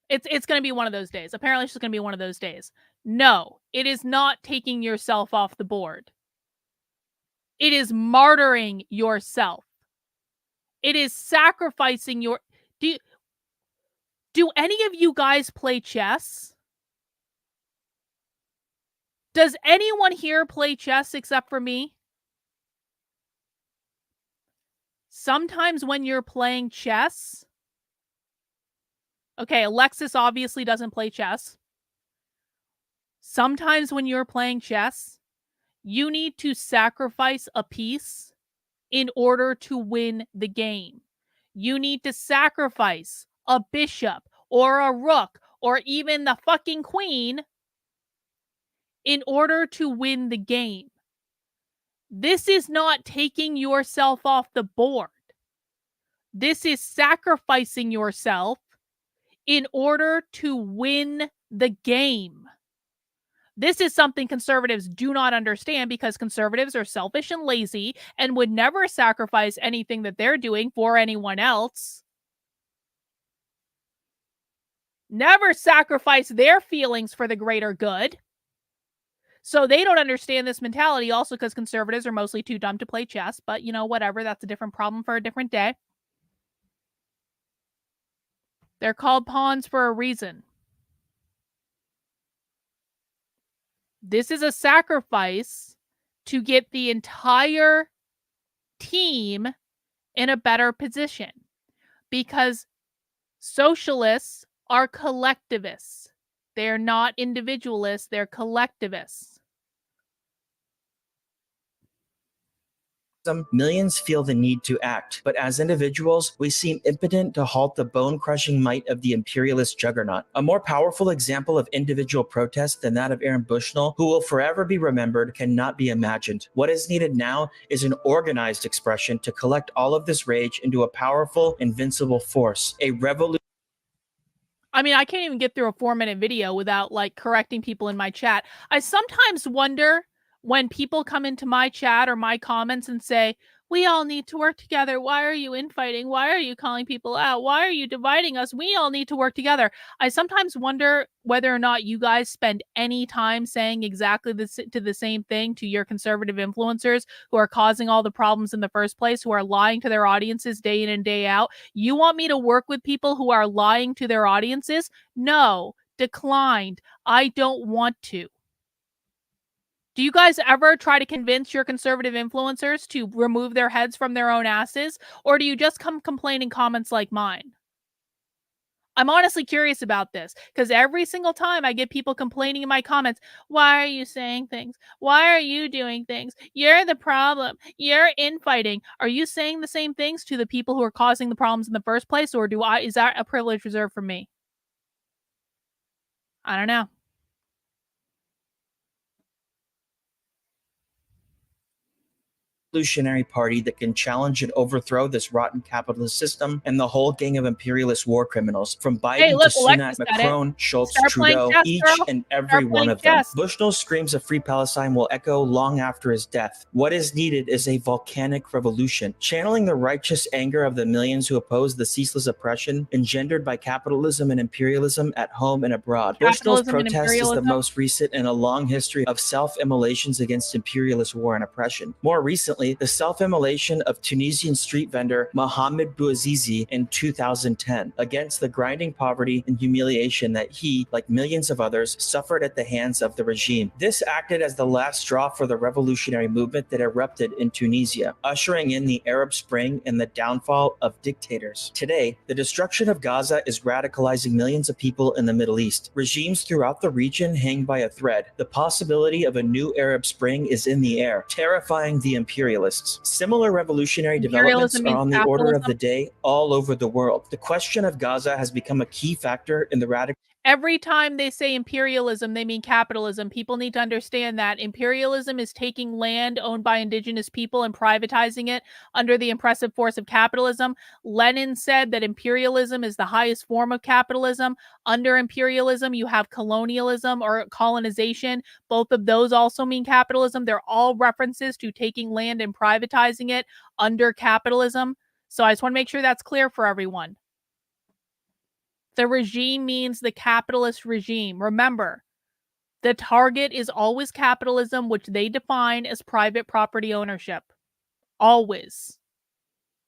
It's going to be one of those days. Apparently, it's just going to be one of those days. No, it is not taking yourself off the board. It is martyring yourself. It is sacrificing your... Do any of you guys play chess? Does anyone here play chess except for me? Sometimes when you're playing chess... Okay, Alexis obviously doesn't play chess. Sometimes when you're playing chess, you need to sacrifice a piece in order to win the game. You need to sacrifice a bishop or a rook or even the fucking queen in order to win the game. This is not taking yourself off the board. This is sacrificing yourself in order to win the game. This is something conservatives do not understand because conservatives are selfish and lazy and would never sacrifice anything that they're doing for anyone else. Never sacrifice their feelings for the greater good. So they don't understand this mentality, also because conservatives are mostly too dumb to play chess. But, you know, whatever. That's a different problem for a different day. They're called pawns for a reason. This is a sacrifice to get the entire team in a better position. Because socialists are collectivists. They're not individualists, they're collectivists. Millions feel the need to act, but as individuals, we seem impotent to halt the bone-crushing might of the imperialist juggernaut. A more powerful example of individual protest than that of Aaron Bushnell, who will forever be remembered, cannot be imagined. What is needed now is an organized expression to collect all of this rage into a powerful, invincible force, a revolution. I mean, I can't even get through a 4-minute video without, like, correcting people in my chat. I sometimes wonder when people come into my chat or my comments and say, we all need to work together. Why are you infighting? Why are you calling people out? Why are you dividing us? We all need to work together. I sometimes wonder whether or not you guys spend any time saying exactly the same thing to your conservative influencers who are causing all the problems in the first place, who are lying to their audiences day in and day out. You want me to work with people who are lying to their audiences? No, declined. I don't want to. Do you guys ever try to convince your conservative influencers to remove their heads from their own asses? Or do you just come complaining comments like mine? I'm honestly curious about this because every single time I get people complaining in my comments, why are you saying things? Why are you doing things? You're the problem. You're infighting. Are you saying the same things to the people who are causing the problems in the first place? Or is that a privilege reserved for me? I don't know. Revolutionary party that can challenge and overthrow this rotten capitalist system and the whole gang of imperialist war criminals, from Biden to Sunak, Macron, Schultz, Trudeau, each and every one of them. Bushnell's screams of free Palestine will echo long after his death. What is needed is a volcanic revolution, channeling the righteous anger of the millions who oppose the ceaseless oppression engendered by capitalism and imperialism at home and abroad. Bushnell's protest is the most recent in a long history of self-immolations against imperialist war and oppression. More recently, recently, the self-immolation of Tunisian street vendor Mohamed Bouazizi in 2010 against the grinding poverty and humiliation that he, like millions of others, suffered at the hands of the regime. This acted as the last straw for the revolutionary movement that erupted in Tunisia, ushering in the Arab Spring and the downfall of dictators. Today, the destruction of Gaza is radicalizing millions of people in the Middle East. Regimes throughout the region hang by a thread. The possibility of a new Arab Spring is in the air, terrifying the imperialists. Similar revolutionary developments are on the order of the day all over the world. The question of Gaza has become a key factor in the radical. Every time they say imperialism, they mean capitalism. People need to understand that imperialism is taking land owned by indigenous people and privatizing it under the oppressive force of capitalism. Lenin said that imperialism is the highest form of capitalism. Under imperialism, you have colonialism or colonization. Both of those also mean capitalism. They're all references to taking land and privatizing it under capitalism. So I just want to make sure that's clear for everyone. The regime means the capitalist regime. Remember, the target is always capitalism, which they define as private property ownership. Always.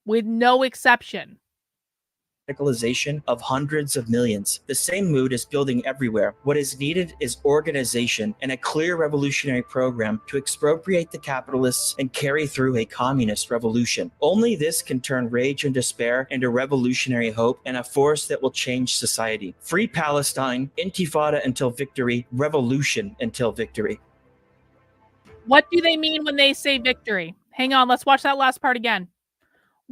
With no exception. Radicalization of hundreds of millions. The same mood is building everywhere. What is needed is organization and a clear revolutionary program to expropriate the capitalists and carry through a communist revolution. Only this can turn rage and despair into revolutionary hope and a force that will change society. Free Palestine, intifada until victory, revolution until victory. What do they mean when they say victory? Hang on, let's watch that last part again.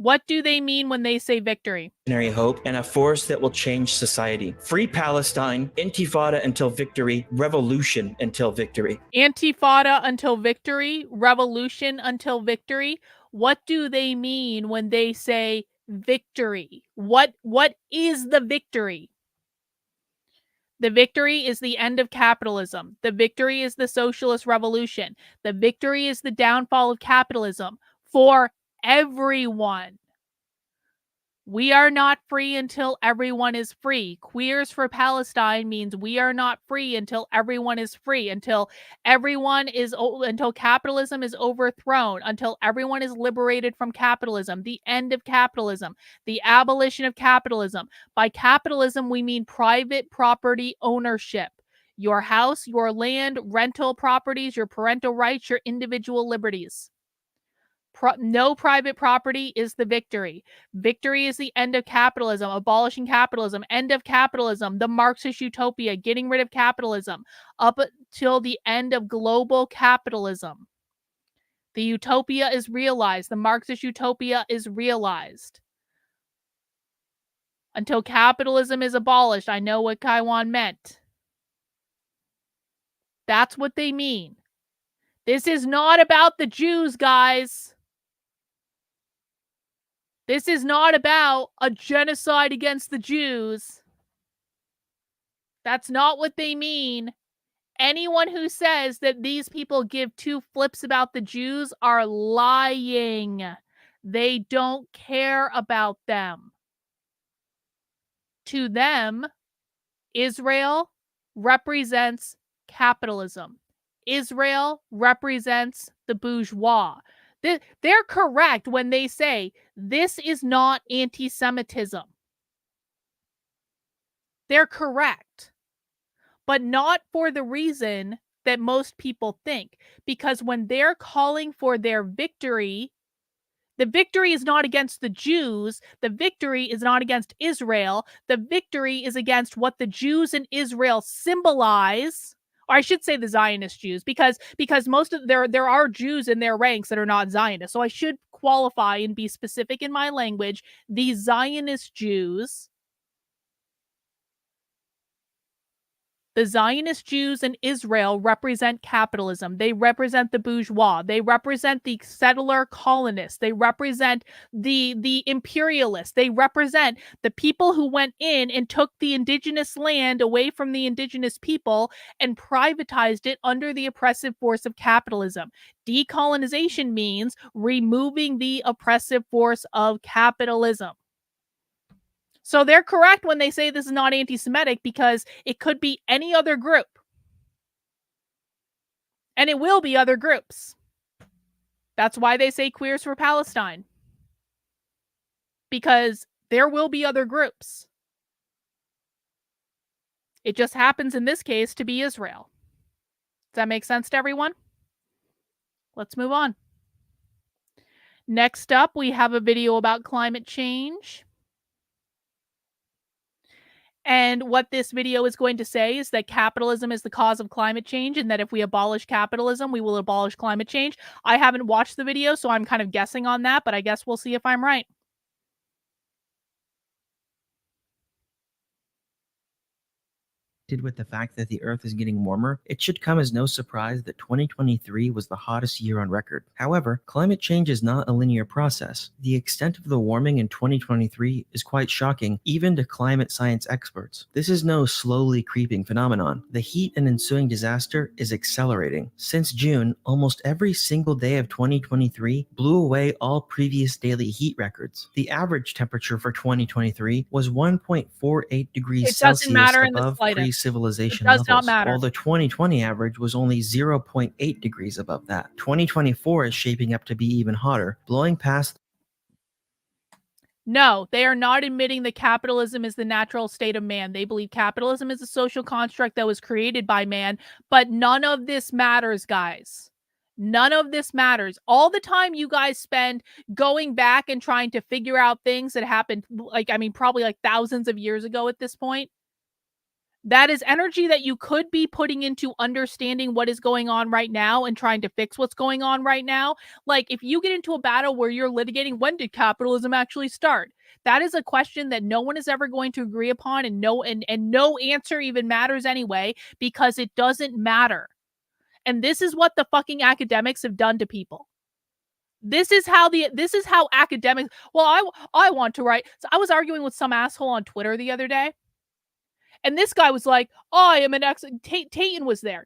What do they mean when they say victory? Hope and a force that will change society. Free Palestine, intifada until victory, revolution until victory. Intifada until victory, revolution until victory. What do they mean when they say victory? What is the victory? The victory is the end of capitalism. The victory is the socialist revolution. The victory is the downfall of capitalism for everyone. We are not free until everyone is free. Queers for Palestine means we are not free until everyone is free, until capitalism is overthrown, until everyone is liberated from capitalism, the end of capitalism, the abolition of capitalism. By capitalism, we mean private property ownership. Your house, your land, rental properties, your parental rights, your individual liberties. No private property is the victory. Victory is the end of capitalism, abolishing capitalism, end of capitalism, the Marxist utopia, getting rid of capitalism, up till the end of global capitalism. The utopia is realized. The Marxist utopia is realized. Until capitalism is abolished, I know what Kaiwan meant. That's what they mean. This is not about the Jews, guys. This is not about a genocide against the Jews. That's not what they mean. Anyone who says that these people give two flips about the Jews are lying. They don't care about them. To them, Israel represents capitalism. Israel represents the bourgeois. They're correct when they say this is not anti-Semitism. They're correct, but not for the reason that most people think. Because when they're calling for their victory, the victory is not against the Jews. The victory is not against Israel. The victory is against what the Jews in Israel symbolize. Or I should say the Zionist Jews, because most of there are Jews in their ranks that are not Zionists. So I should qualify and be specific in my language. The Zionist Jews, the Zionist Jews in Israel represent capitalism. They represent the bourgeois. They represent the settler colonists. They represent the imperialists. They represent the people who went in and took the indigenous land away from the indigenous people and privatized it under the oppressive force of capitalism. Decolonization means removing the oppressive force of capitalism. So they're correct when they say this is not anti-Semitic, because it could be any other group. And it will be other groups. That's why they say Queers for Palestine. Because there will be other groups. It just happens in this case to be Israel. Does that make sense to everyone? Let's move on. Next up, we have a video about climate change. And what this video is going to say is that capitalism is the cause of climate change, and that if we abolish capitalism, we will abolish climate change. I haven't watched the video, so I'm kind of guessing on that, but I guess we'll see if I'm right. With the fact that the Earth is getting warmer, it should come as no surprise that 2023 was the hottest year on record. However, climate change is not a linear process. The extent of the warming in 2023 is quite shocking, even to climate science experts. This is no slowly creeping phenomenon. The heat and ensuing disaster is accelerating. Since June, almost every single day of 2023 blew away all previous daily heat records. The average temperature for 2023 was 1.48 degrees Celsius above pre-civilization levels, while the 2020 average was only 0.8 degrees above that. 2024 is shaping up to be even hotter, blowing past. No, they are not admitting that capitalism is the natural state of man. They believe capitalism is a social construct that was created by man, but none of this matters, guys. None of this matters. All the time you guys spend going back and trying to figure out things that happened, probably like thousands of years ago at this point. That is energy that you could be putting into understanding what is going on right now and trying to fix what's going on right now. Like, if you get into a battle where you're litigating, when did capitalism actually start? That is a question that no one is ever going to agree upon, and no answer even matters anyway, because it doesn't matter. And this is what the fucking academics have done to people. This is how academics, I want to write. So I was arguing with some asshole on Twitter the other day. And this guy was like, I am an Tayton was there.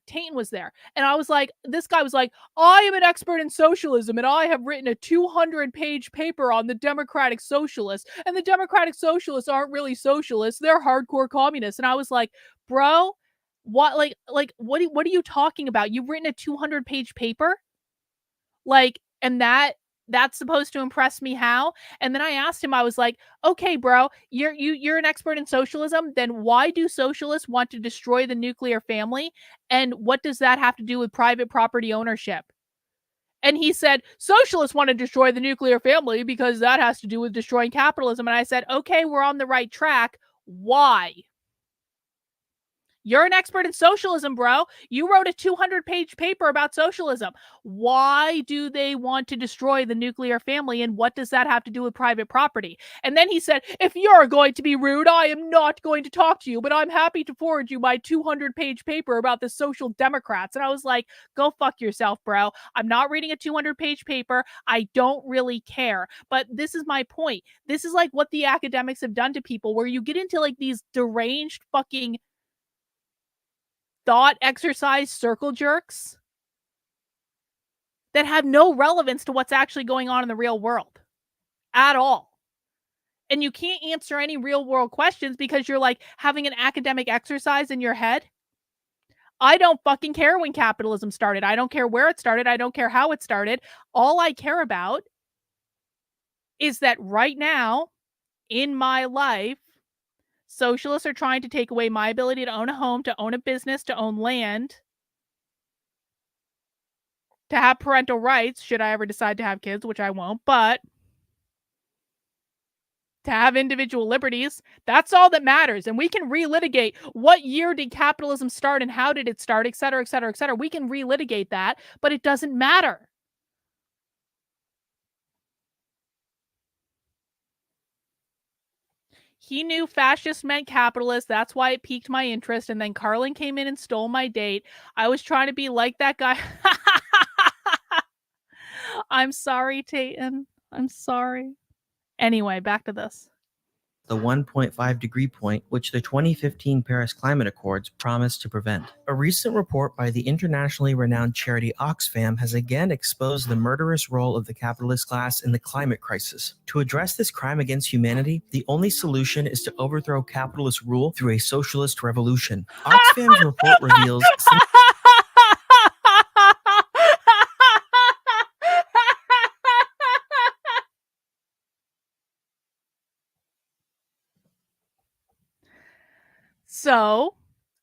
And I was like, this guy was like, I am an expert in socialism, and I have written a 200-page paper on the Democratic Socialists. And the Democratic Socialists aren't really socialists. They're hardcore communists. And I was like, bro, what are you talking about? You've written a 200-page paper? And that's supposed to impress me how? And then I asked him, I was like, okay, bro, you're an expert in socialism. Then why do socialists want to destroy the nuclear family? And what does that have to do with private property ownership? And he said, socialists want to destroy the nuclear family because that has to do with destroying capitalism. And I said, okay, we're on the right track. Why? You're an expert in socialism, bro. You wrote a 200-page paper about socialism. Why do they want to destroy the nuclear family, and what does that have to do with private property? And then he said, if you're going to be rude, I am not going to talk to you, but I'm happy to forward you my 200-page paper about the social democrats. And I was like, go fuck yourself, bro. I'm not reading a 200-page paper. I don't really care. But this is my point. This is like what the academics have done to people, where you get into like these deranged fucking thought exercise circle jerks that have no relevance to what's actually going on in the real world at all. And you can't answer any real world questions because you're like having an academic exercise in your head. I don't fucking care when capitalism started. I don't care where it started. I don't care how it started. All I care about is that right now in my life, socialists are trying to take away my ability to own a home, to own a business, to own land, to have parental rights, should I ever decide to have kids, which I won't, but to have individual liberties. That's all that matters. And we can relitigate what year did capitalism start and how did it start, et cetera, et cetera, et cetera. We can relitigate that, but it doesn't matter. He knew fascist meant capitalist. That's why it piqued my interest. And then Carlin came in and stole my date. I was trying to be like that guy. I'm sorry, Tayton. I'm sorry. Anyway, back to this. The 1.5 degree point, which the 2015 Paris Climate Accords promised to prevent. A recent report by the internationally renowned charity Oxfam has again exposed the murderous role of the capitalist class in the climate crisis. To address this crime against humanity, the only solution is to overthrow capitalist rule through a socialist revolution. Oxfam's report reveals So,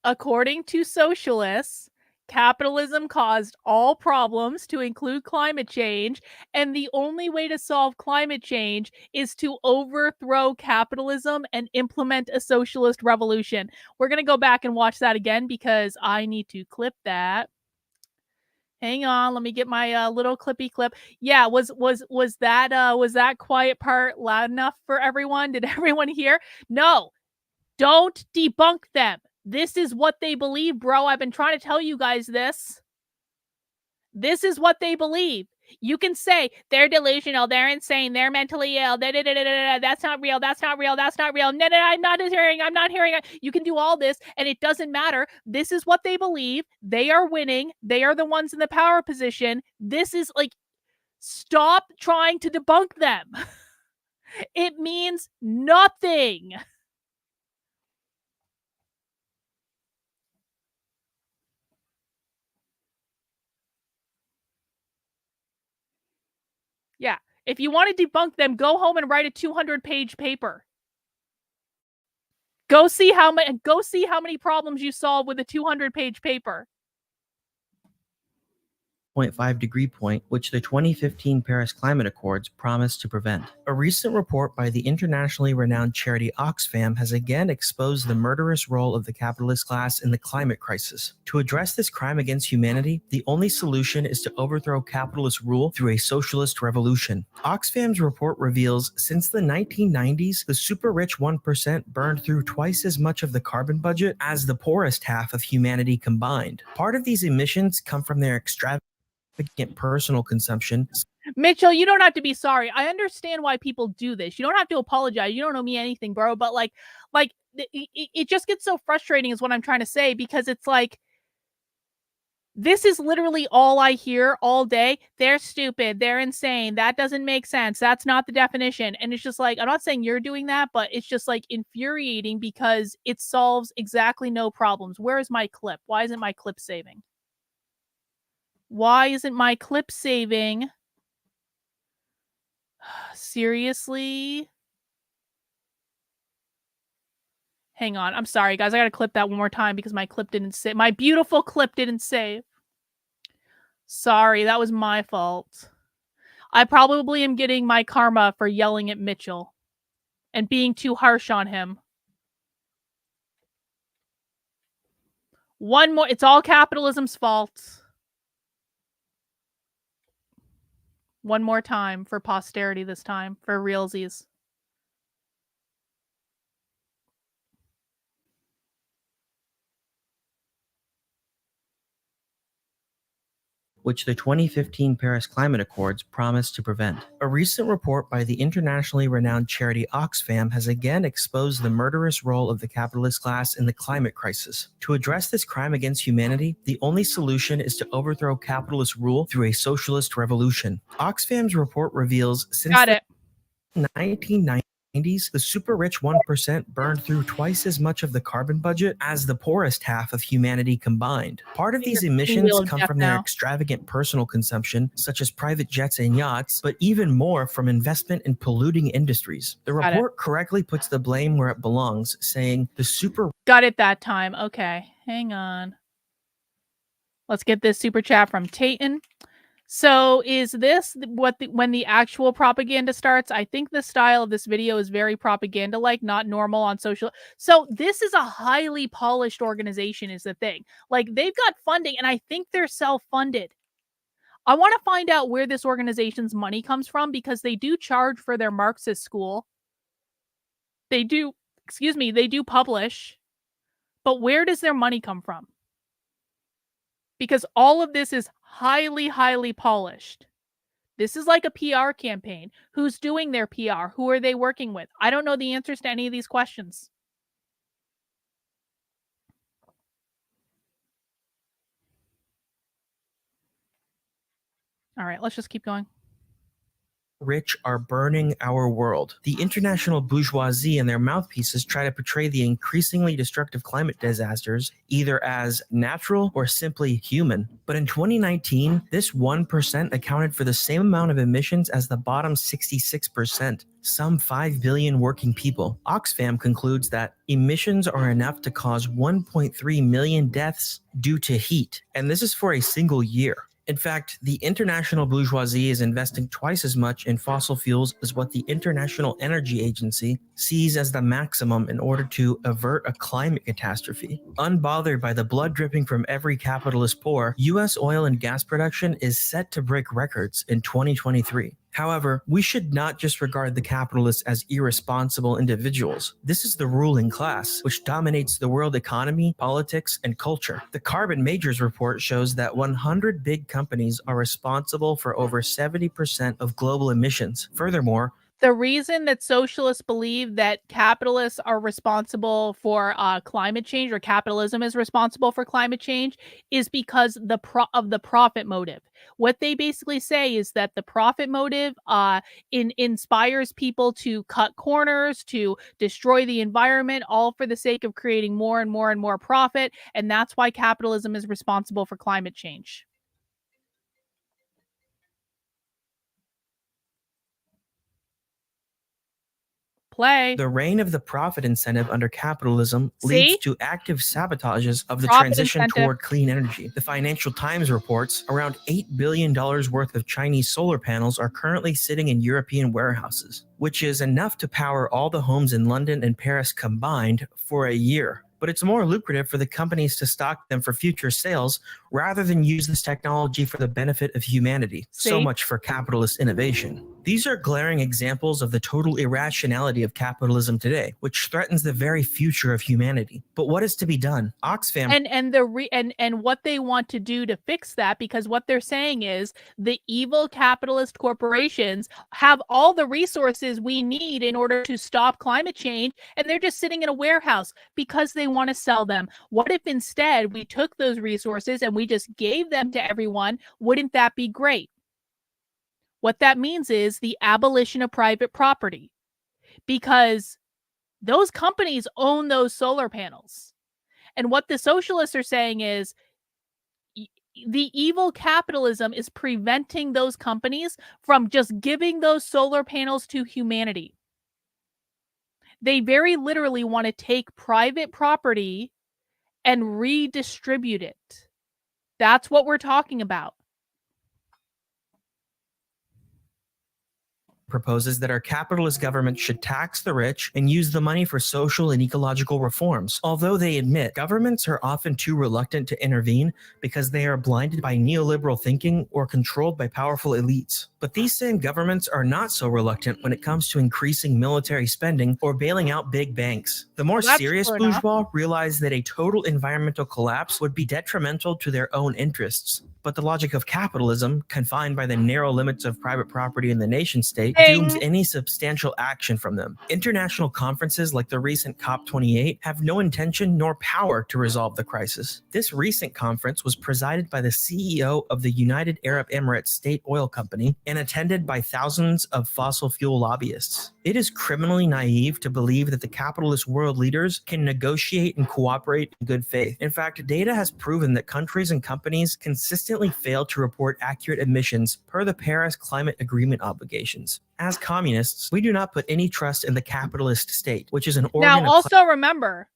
according to socialists, capitalism caused all problems to include climate change, and the only way to solve climate change is to overthrow capitalism and implement a socialist revolution. We're going to go back and watch that again because I need to clip that. Hang on, let me get my little clippy clip. Yeah, was that quiet part loud enough for everyone? Did everyone hear? No. Don't debunk them. This is what they believe, bro. I've been trying to tell you guys this. This is what they believe. You can say they're delusional, they're insane, they're mentally ill, that's not real, that's not real, that's not real. No, I'm not hearing. You can do all this, and it doesn't matter. This is what they believe. They are winning. They are the ones in the power position. This is like, stop trying to debunk them. It means nothing. Yeah. If you want to debunk them, go home and write a 200-page paper. Go see how many problems you solve with a 200-page paper. 1.5 degree point, which the 2015 Paris Climate Accords promised to prevent. A recent report by the internationally renowned charity Oxfam has again exposed the murderous role of the capitalist class in the climate crisis. To address this crime against humanity, the only solution is to overthrow capitalist rule through a socialist revolution. Oxfam's report reveals since the 1990s, the super rich 1% burned through twice as much of the carbon budget as the poorest half of humanity combined. Part of these emissions come from their extravagant personal consumption. Mitchell, you don't have to be sorry. I understand why people do this. You don't have to apologize. You don't owe me anything, bro. But it just gets so frustrating is what I'm trying to say, because it's like, this is literally all I hear all day. They're stupid. They're insane. That doesn't make sense. That's not the definition. And it's just like, I'm not saying you're doing that, but it's just like infuriating because it solves exactly no problems. Where is my clip? Why isn't my clip saving? Why isn't my clip saving? Seriously? Hang on. I'm sorry, guys. I gotta clip that one more time because my clip didn't save. My beautiful clip didn't save. Sorry, that was my fault. I probably am getting my karma for yelling at Mitchell and being too harsh on him. One more. It's all capitalism's fault. One more time for posterity this time, for realsies. Which the 2015 Paris Climate Accords promised to prevent. A recent report by the internationally renowned charity Oxfam has again exposed the murderous role of the capitalist class in the climate crisis. To address this crime against humanity, the only solution is to overthrow capitalist rule through a socialist revolution. Oxfam's report reveals since the 1990s, the super rich 1% burned through twice as much of the carbon budget as the poorest half of humanity combined. Part of these emissions come from their extravagant personal consumption, such as private jets and yachts, but even more from investment in polluting industries. The report correctly puts the blame where it belongs, saying the super... Got it that time. Okay, hang on. Let's get this super chat from Tayton. So is this when the actual propaganda starts? I think the style of this video is very propaganda-like, not normal on social. So this is a highly polished organization is the thing. Like, they've got funding, and I think they're self-funded. I want to find out where this organization's money comes from, because they do charge for their Marxist school. They do, they do publish. But where does their money come from? Because all of this is highly, highly polished. This is like a PR campaign. Who's doing their PR? Who are they working with? I don't know the answers to any of these questions. All right, let's just keep going. rich are burning our world. The international bourgeoisie and their mouthpieces try to portray the increasingly destructive climate disasters either as natural or simply human. But in 2019, this 1% accounted for the same amount of emissions as the bottom 66%, some 5 billion working people. Oxfam concludes that emissions are enough to cause 1.3 million deaths due to heat, and this is for a single year. In fact, the international bourgeoisie is investing twice as much in fossil fuels as what the International Energy Agency sees as the maximum in order to avert a climate catastrophe. Unbothered by the blood dripping from every capitalist pore, U.S. oil and gas production is set to break records in 2023. However, we should not just regard the capitalists as irresponsible individuals. This is the ruling class, which dominates the world economy, politics, and culture. The Carbon Majors report shows that 100 big companies are responsible for over 70% of global emissions. Furthermore, the reason that socialists believe that capitalists are responsible for climate change, or capitalism is responsible for climate change, is because of the profit motive. What they basically say is that the profit motive inspires people to cut corners, to destroy the environment, all for the sake of creating more and more and more profit. And that's why capitalism is responsible for climate change. The reign of the profit incentive under capitalism leads to active sabotages of the transition toward clean energy. The Financial Times reports around $8 billion worth of Chinese solar panels are currently sitting in European warehouses, which is enough to power all the homes in London and Paris combined for a year. But it's more lucrative for the companies to stock them for future sales rather than use this technology for the benefit of humanity. So much for capitalist innovation. These are glaring examples of the total irrationality of capitalism today, which threatens the very future of humanity. But what is to be done? Oxfam and what they want to do to fix that, because what they're saying is the evil capitalist corporations have all the resources we need in order to stop climate change, and they're just sitting in a warehouse because they want to sell them. What if instead we took those resources and we just gave them to everyone? Wouldn't that be great? What that means is the abolition of private property, because those companies own those solar panels. And what the socialists are saying is the evil capitalism is preventing those companies from just giving those solar panels to humanity. They very literally want to take private property and redistribute it. That's what we're talking about. Proposes that our capitalist government should tax the rich and use the money for social and ecological reforms. Although they admit governments are often too reluctant to intervene because they are blinded by neoliberal thinking or controlled by powerful elites. But these same governments are not so reluctant when it comes to increasing military spending or bailing out big banks. The more serious bourgeois realize that a total environmental collapse would be detrimental to their own interests. But the logic of capitalism, confined by the narrow limits of private property in the nation state, dooms any substantial action from them. International conferences like the recent COP28 have no intention nor power to resolve the crisis. This recent conference was presided by the CEO of the United Arab Emirates State Oil Company and attended by thousands of fossil fuel lobbyists. It is criminally naive to believe that the capitalist world leaders can negotiate and cooperate in good faith. In fact, data has proven that countries and companies consistently fail to report accurate emissions per the Paris Climate Agreement obligations. As communists, we do not put any trust in the capitalist state, which is an organ. Now, also remember,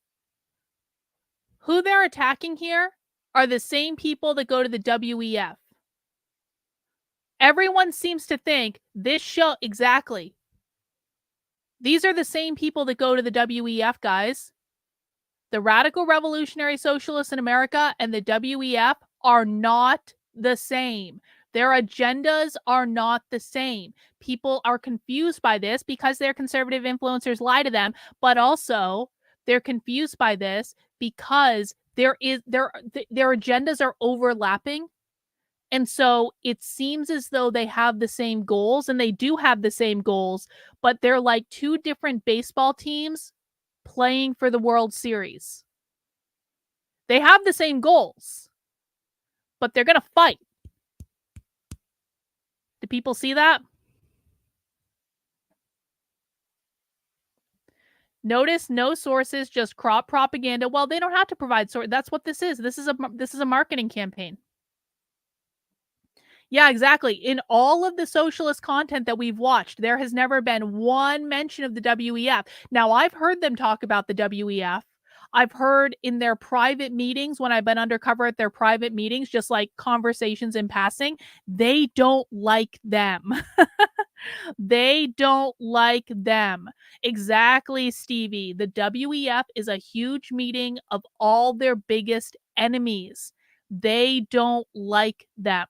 who they're attacking here are the same people that go to the WEF. Everyone seems to think this show, exactly. These are the same people that go to the WEF, guys. The radical revolutionary socialists in America and the WEF are not the same. Their agendas are not the same. People are confused by this because their conservative influencers lie to them, but also they're confused by this because their agendas are overlapping. And so it seems as though they have the same goals, and they do have the same goals, but they're like two different baseball teams playing for the World Series. They have the same goals, but they're going to fight. Do people see that? Notice no sources, just crop propaganda. Well, they don't have to provide source. That's what this is. This is a marketing campaign. Yeah, exactly. In all of the socialist content that we've watched, there has never been one mention of the WEF. Now, I've heard them talk about the WEF. I've heard in their private meetings, when I've been undercover at their private meetings, just like conversations in passing, they don't like them. They don't like them. Exactly, Stevie. The WEF is a huge meeting of all their biggest enemies. They don't like them.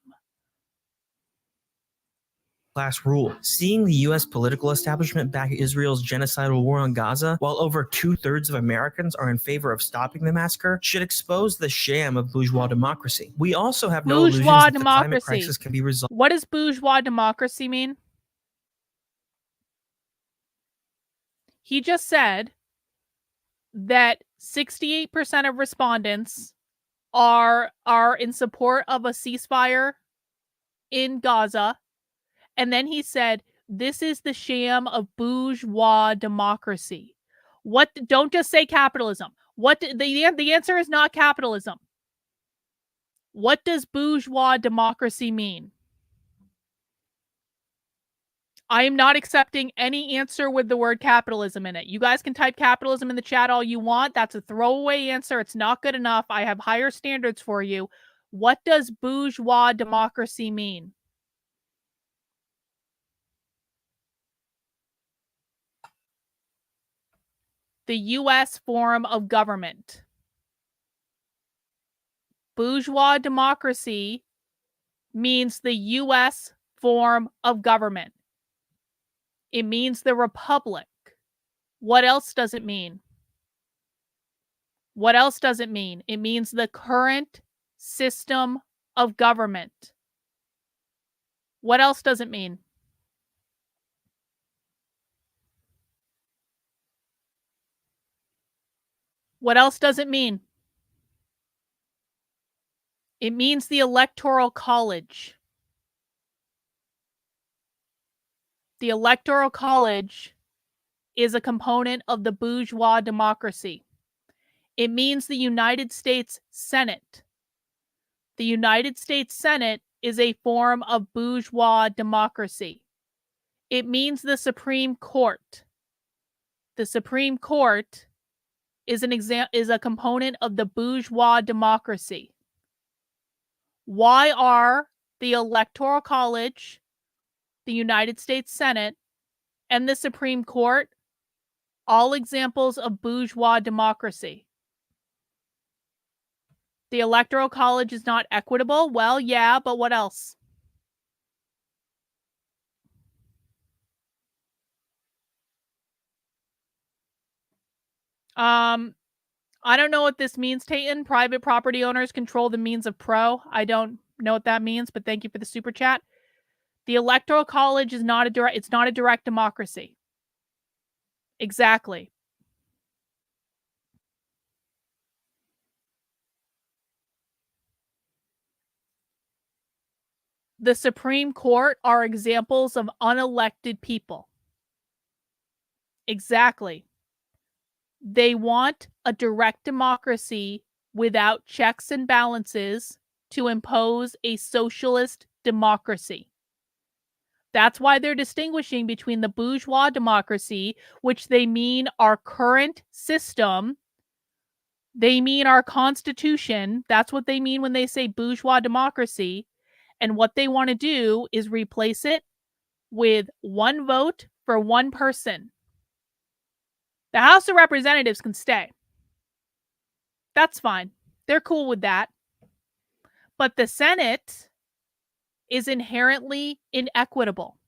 Class rule. Seeing the U.S. political establishment back Israel's genocidal war on Gaza, while over 2/3 of Americans are in favor of stopping the massacre, should expose the sham of bourgeois democracy. We also have no illusions that the climate crisis can be resolved. What does bourgeois democracy mean? He just said that 68% of respondents are in support of a ceasefire in Gaza. And then he said, this is the sham of bourgeois democracy. What? Don't just say capitalism. What? The answer is not capitalism. What does bourgeois democracy mean? I am not accepting any answer with the word capitalism in it. You guys can type capitalism in the chat all you want. That's a throwaway answer. It's not good enough. I have higher standards for you. What does bourgeois democracy mean? The U.S. form of government. Bourgeois democracy means the U.S. form of government. It means the republic. What else does it mean? What else does it mean? It means the current system of government. What else does it mean? What else does it mean? It means the Electoral College. The Electoral College is a component of the bourgeois democracy. It means the United States Senate. The United States Senate is a form of bourgeois democracy. It means the Supreme Court. The Supreme Court is a component of the bourgeois democracy. Why are the Electoral College, the United States Senate, and the Supreme Court all examples of bourgeois democracy? The Electoral College is not equitable? Well, yeah, but what else? I don't know what this means, Tayton. Private property owners control the means of pro. I don't know what that means, but thank you for the super chat. The Electoral College is not it's not a direct democracy. Exactly. The Supreme Court are examples of unelected people. Exactly. They want a direct democracy without checks and balances to impose a socialist democracy. That's why they're distinguishing between the bourgeois democracy, which they mean our current system. They mean our constitution. That's what they mean when they say bourgeois democracy. And what they want to do is replace it with one vote for one person. The House of Representatives can stay. That's fine. They're cool with that. But the Senate is inherently inequitable.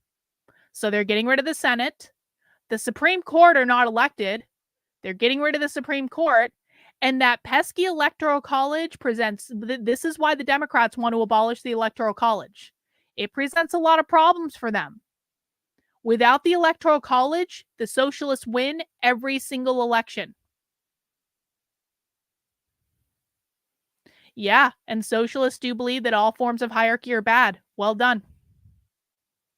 So they're getting rid of the Senate. The Supreme Court are not elected. They're getting rid of the Supreme Court. And that pesky Electoral College presents, this is why the Democrats want to abolish the Electoral College. It presents a lot of problems for them. Without the Electoral College, the socialists win every single election. Yeah, and socialists do believe that all forms of hierarchy are bad. Well done.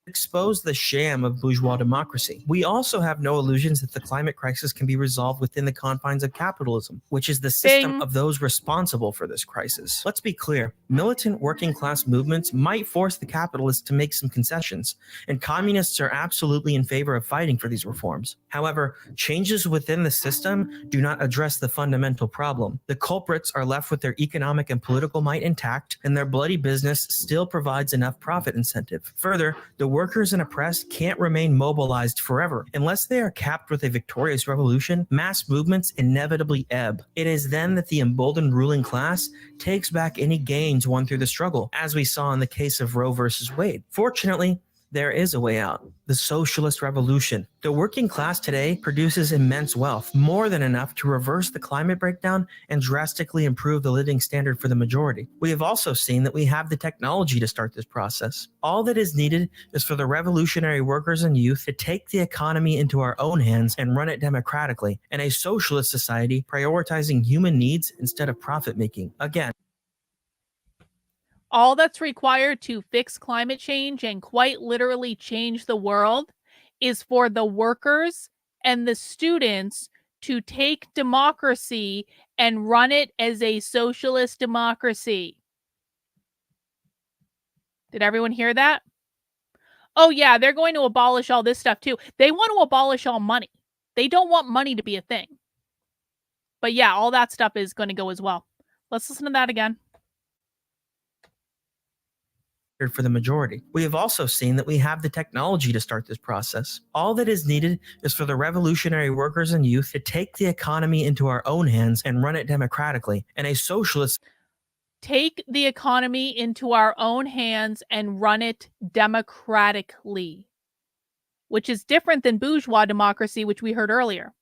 expose the sham of bourgeois democracy. We also have no illusions that the climate crisis can be resolved within the confines of capitalism, which is the system of those responsible for this crisis. Let's be clear, militant working class movements might force the capitalists to make some concessions, and communists are absolutely in favor of fighting for these reforms. However, changes within the system do not address the fundamental problem. The culprits are left with their economic and political might intact, and their bloody business still provides enough profit incentive. Further, the workers and oppressed can't remain mobilized forever. Unless they are capped with a victorious revolution, mass movements inevitably ebb. It is then that the emboldened ruling class takes back any gains won through the struggle, as we saw in the case of Roe versus Wade. Fortunately, there is a way out: the socialist revolution. The working class today produces immense wealth, more than enough to reverse the climate breakdown and drastically improve the living standard for the majority. We have also seen that we have the technology to start this process. All that is needed is for the revolutionary workers and youth to take the economy into our own hands and run it democratically, in a socialist society prioritizing human needs instead of profit making. Again, all that's required to fix climate change and quite literally change the world is for the workers and the students to take democracy and run it as a socialist democracy. Did everyone hear that? Oh yeah, they're going to abolish all this stuff too. They want to abolish all money. They don't want money to be a thing. But yeah, all that stuff is going to go as well. Let's listen to that again. For the majority. We have also seen that we have the technology to start this process. All that is needed is for the revolutionary workers and youth to take the economy into our own hands and run it democratically, and a socialist take the economy into our own hands and run it democratically, which is different than bourgeois democracy, which we heard earlier.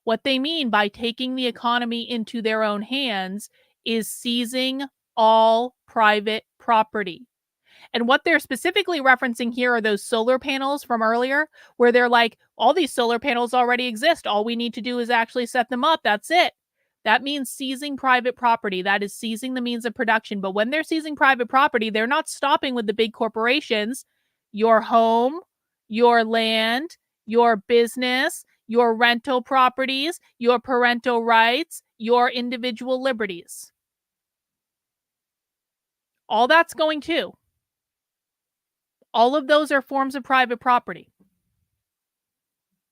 What they mean by taking the economy into their own hands is seizing all private property. And what they're specifically referencing here are those solar panels from earlier, where they're like, all these solar panels already exist. All we need to do is actually set them up. That's it. That means seizing private property. That is seizing the means of production. But when they're seizing private property, they're not stopping with the big corporations. Your home, your land, your business, your rental properties, your parental rights, your individual liberties. All that's going too. All of those are forms of private property.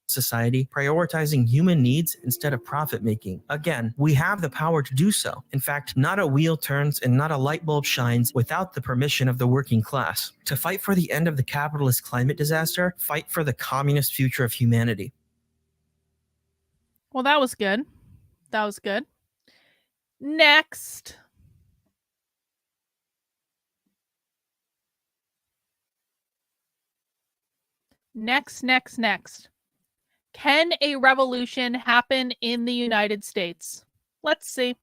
Society prioritizing human needs instead of profit making. Again, we have the power to do so. In fact, not a wheel turns and not a light bulb shines without the permission of the working class. To fight for the end of the capitalist climate disaster, fight for the communist future of humanity. Well, that was good. That was good. Next. Next. Can a revolution happen in the United States? Let's see.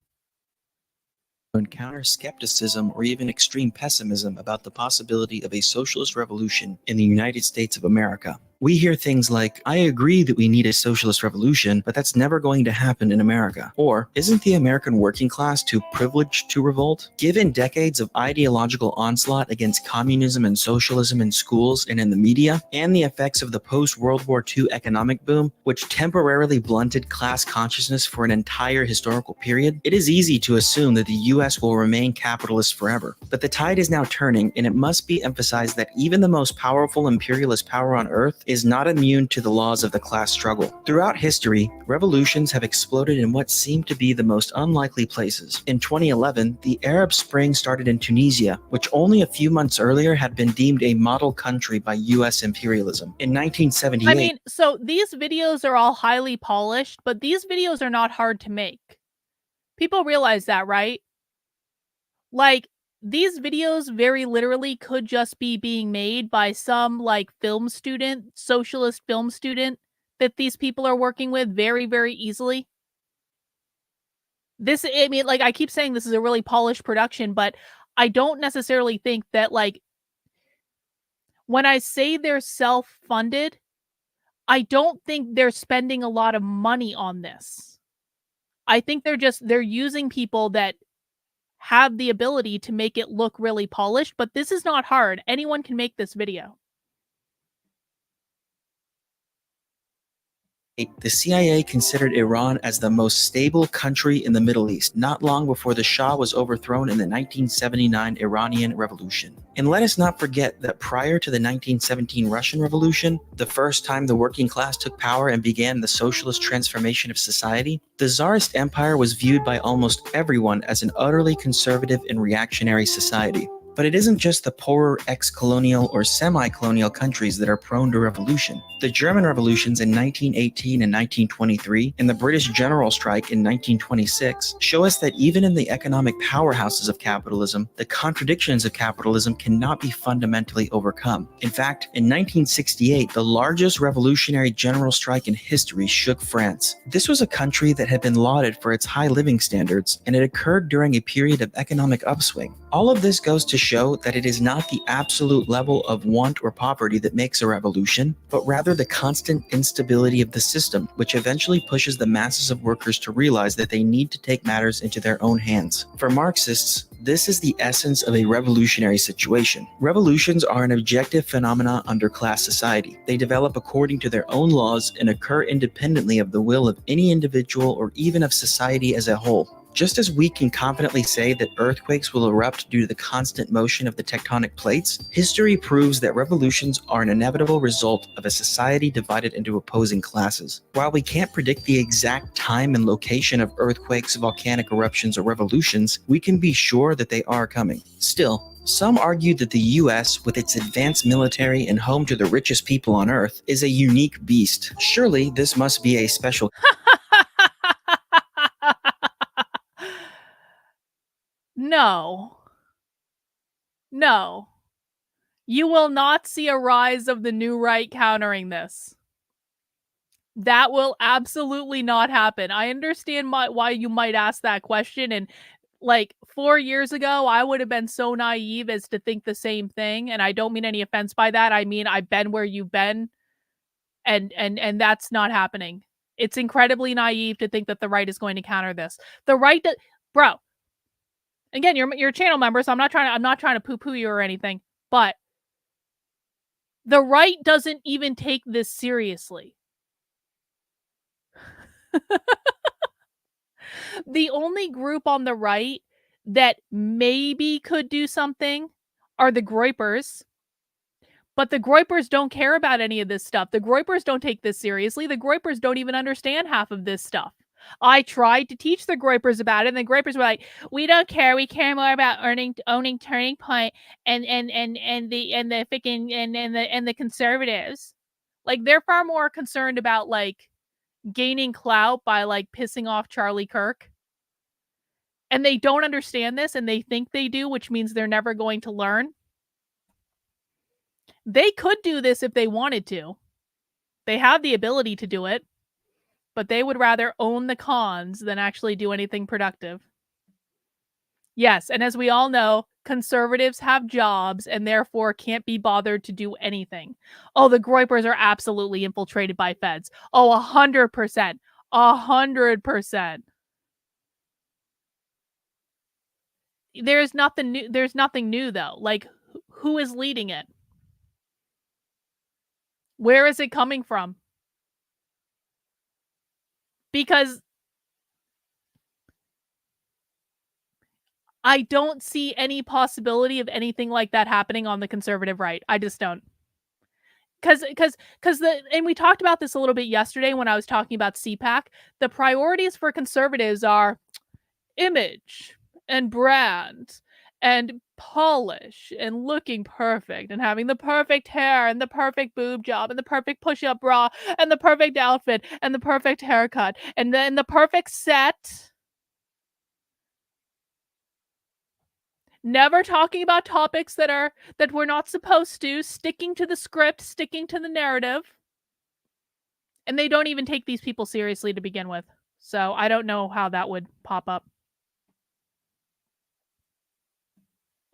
Encounter skepticism or even extreme pessimism about the possibility of a socialist revolution in the United States of America. We hear things like, I agree that we need a socialist revolution, but that's never going to happen in America. Or, isn't the American working class too privileged to revolt? Given decades of ideological onslaught against communism and socialism in schools and in the media, and the effects of the post-World War II economic boom, which temporarily blunted class consciousness for an entire historical period, it is easy to assume that the US will remain capitalist forever. But the tide is now turning, and it must be emphasized that even the most powerful imperialist power on Earth is not immune to the laws of the class struggle. Throughout history, revolutions have exploded in what seem to be the most unlikely places. In 2011, the Arab Spring started in Tunisia, which only a few months earlier had been deemed a model country by US imperialism. In 1978... I mean, so these videos are all highly polished, but these videos are not hard to make. People realize that, right? Like, these videos very literally could just be being made by some like film student, socialist film student that these people are working with very, very easily. I mean, like I keep saying this is a really polished production, but I don't necessarily think that like when I say they're self-funded, I don't think they're spending a lot of money on this. I think they're using people that have the ability to make it look really polished, but this is not hard. Anyone can make this video. The CIA considered Iran as the most stable country in the Middle East, not long before the Shah was overthrown in the 1979 Iranian Revolution. And let us not forget that prior to the 1917 Russian Revolution, the first time the working class took power and began the socialist transformation of society, the Tsarist Empire was viewed by almost everyone as an utterly conservative and reactionary society. But it isn't just the poorer ex-colonial or semi-colonial countries that are prone to revolution. The German revolutions in 1918 and 1923 and the British general strike in 1926 show us that even in the economic powerhouses of capitalism, the contradictions of capitalism cannot be fundamentally overcome. In fact, in 1968, the largest revolutionary general strike in history shook France. This was a country that had been lauded for its high living standards, and it occurred during a period of economic upswing. All of this goes to show that it is not the absolute level of want or poverty that makes a revolution, but rather the constant instability of the system, which eventually pushes the masses of workers to realize that they need to take matters into their own hands. For Marxists, this is the essence of a revolutionary situation. Revolutions are an objective phenomena under class society. They develop according to their own laws and occur independently of the will of any individual or even of society as a whole. Just as we can confidently say that earthquakes will erupt due to the constant motion of the tectonic plates, history proves that revolutions are an inevitable result of a society divided into opposing classes. While we can't predict the exact time and location of earthquakes, volcanic eruptions, or revolutions, we can be sure that they are coming. Still, some argue that the US, with its advanced military and home to the richest people on Earth, is a unique beast. Surely this must be a special No. No. You will not see a rise of the new right countering this. That will absolutely not happen. I understand why you might ask that question. And like 4 years ago, I would have been so naive as to think the same thing. And I don't mean any offense by that. I mean, I've been where you've been, and that's not happening. It's incredibly naive to think that the right is going to counter this. The right, bro. Again, you're a channel member, so I'm not trying to poo-poo you or anything, but the right doesn't even take this seriously. The only group on the right that maybe could do something are the Groypers. But the Groypers don't care about any of this stuff. The Groypers don't take this seriously. The Groypers don't even understand half of this stuff. I tried to teach the Groypers about it, and the Groypers were like, "We don't care. We care more about owning Turning Point and the freaking and the conservatives." Like, they're far more concerned about like gaining clout by like pissing off Charlie Kirk. And they don't understand this, and they think they do, which means they're never going to learn. They could do this if they wanted to. They have the ability to do it, but they would rather own the cons than actually do anything productive. Yes, and as we all know, conservatives have jobs and therefore can't be bothered to do anything. Oh, the Groypers are absolutely infiltrated by feds. Oh, 100%. 100%. There's nothing new though. Like, who is leading it? Where is it coming from? Because I don't see any possibility of anything like that happening on the conservative right. I just don't. And we talked about this a little bit yesterday when I was talking about CPAC. The priorities for conservatives are image and brand and polish and looking perfect and having the perfect hair and the perfect boob job and the perfect push-up bra and the perfect outfit and the perfect haircut and then the perfect set. Never talking about topics that we're not supposed to, sticking to the script, sticking to the narrative. And they don't even take these people seriously to begin with. So I don't know how that would pop up.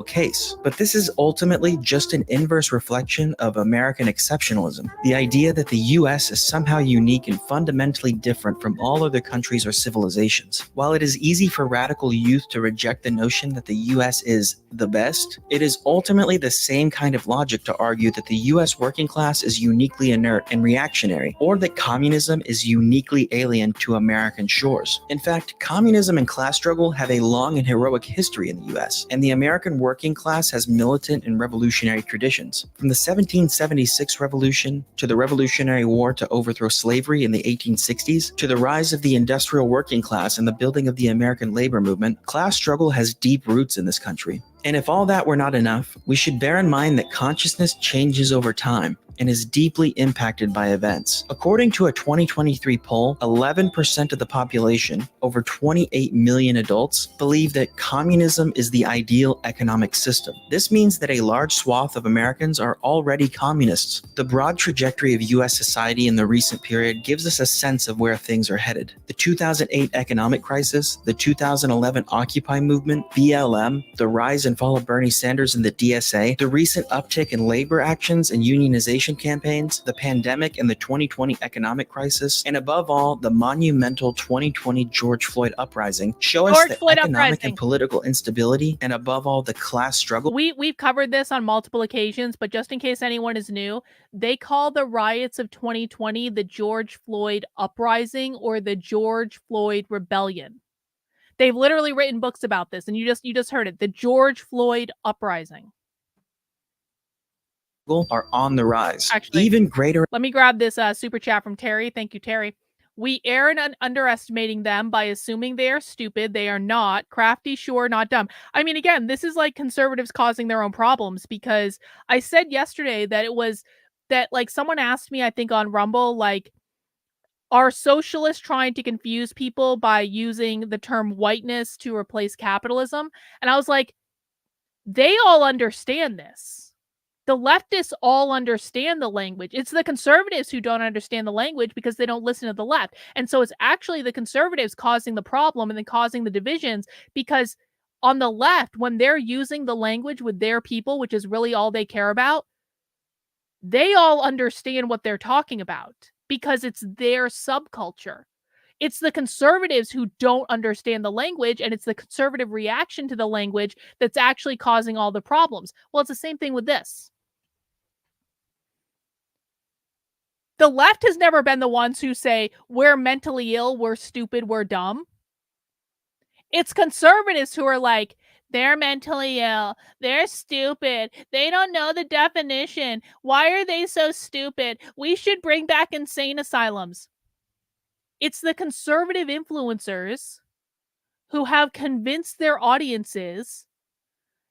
case. But this is ultimately just an inverse reflection of American exceptionalism. The idea that the US is somehow unique and fundamentally different from all other countries or civilizations. While it is easy for radical youth to reject the notion that the US is the best, it is ultimately the same kind of logic to argue that the US working class is uniquely inert and reactionary, or that communism is uniquely alien to American shores. In fact, communism and class struggle have a long and heroic history in the US, and the American working class has militant and revolutionary traditions. From the 1776 revolution, to the Revolutionary War to overthrow slavery in the 1860s, to the rise of the industrial working class and the building of the American labor movement, class struggle has deep roots in this country. And if all that were not enough, we should bear in mind that consciousness changes over time and is deeply impacted by events. According to a 2023 poll, 11% of the population, over 28 million adults, believe that communism is the ideal economic system. This means that a large swath of Americans are already communists. The broad trajectory of US society in the recent period gives us a sense of where things are headed. The 2008 economic crisis, the 2011 Occupy movement, BLM, the rise and fall of Bernie Sanders and the DSA, the recent uptick in labor actions and unionization campaigns, the pandemic and the 2020 economic crisis, and above all, the monumental 2020 George Floyd uprising show us that economic and political instability, and above all, the class struggle. We've covered this on multiple occasions, but just in case anyone is new, they call the riots of 2020 the George Floyd uprising or the George Floyd rebellion. They've literally written books about this, and you just heard it, the George Floyd uprising. Are on the rise. Actually, even greater. Let me grab this super chat from Terry. Thank you, Terry. We err in underestimating them by assuming they are stupid. They are not. Crafty, sure, not dumb. I mean, again, this is like conservatives causing their own problems, because I said yesterday that it was that, like, someone asked me, I think on Rumble, like, are socialists trying to confuse people by using the term whiteness to replace capitalism? And I was like, they all understand this. The leftists all understand the language. It's the conservatives who don't understand the language because they don't listen to the left. And so it's actually the conservatives causing the problem and then causing the divisions, because on the left, when they're using the language with their people, which is really all they care about, they all understand what they're talking about because it's their subculture. It's the conservatives who don't understand the language, and it's the conservative reaction to the language that's actually causing all the problems. Well, it's the same thing with this. The left has never been the ones who say, we're mentally ill, we're stupid, we're dumb. It's conservatives who are like, they're mentally ill, they're stupid, they don't know the definition. Why are they so stupid? We should bring back insane asylums. It's the conservative influencers who have convinced their audiences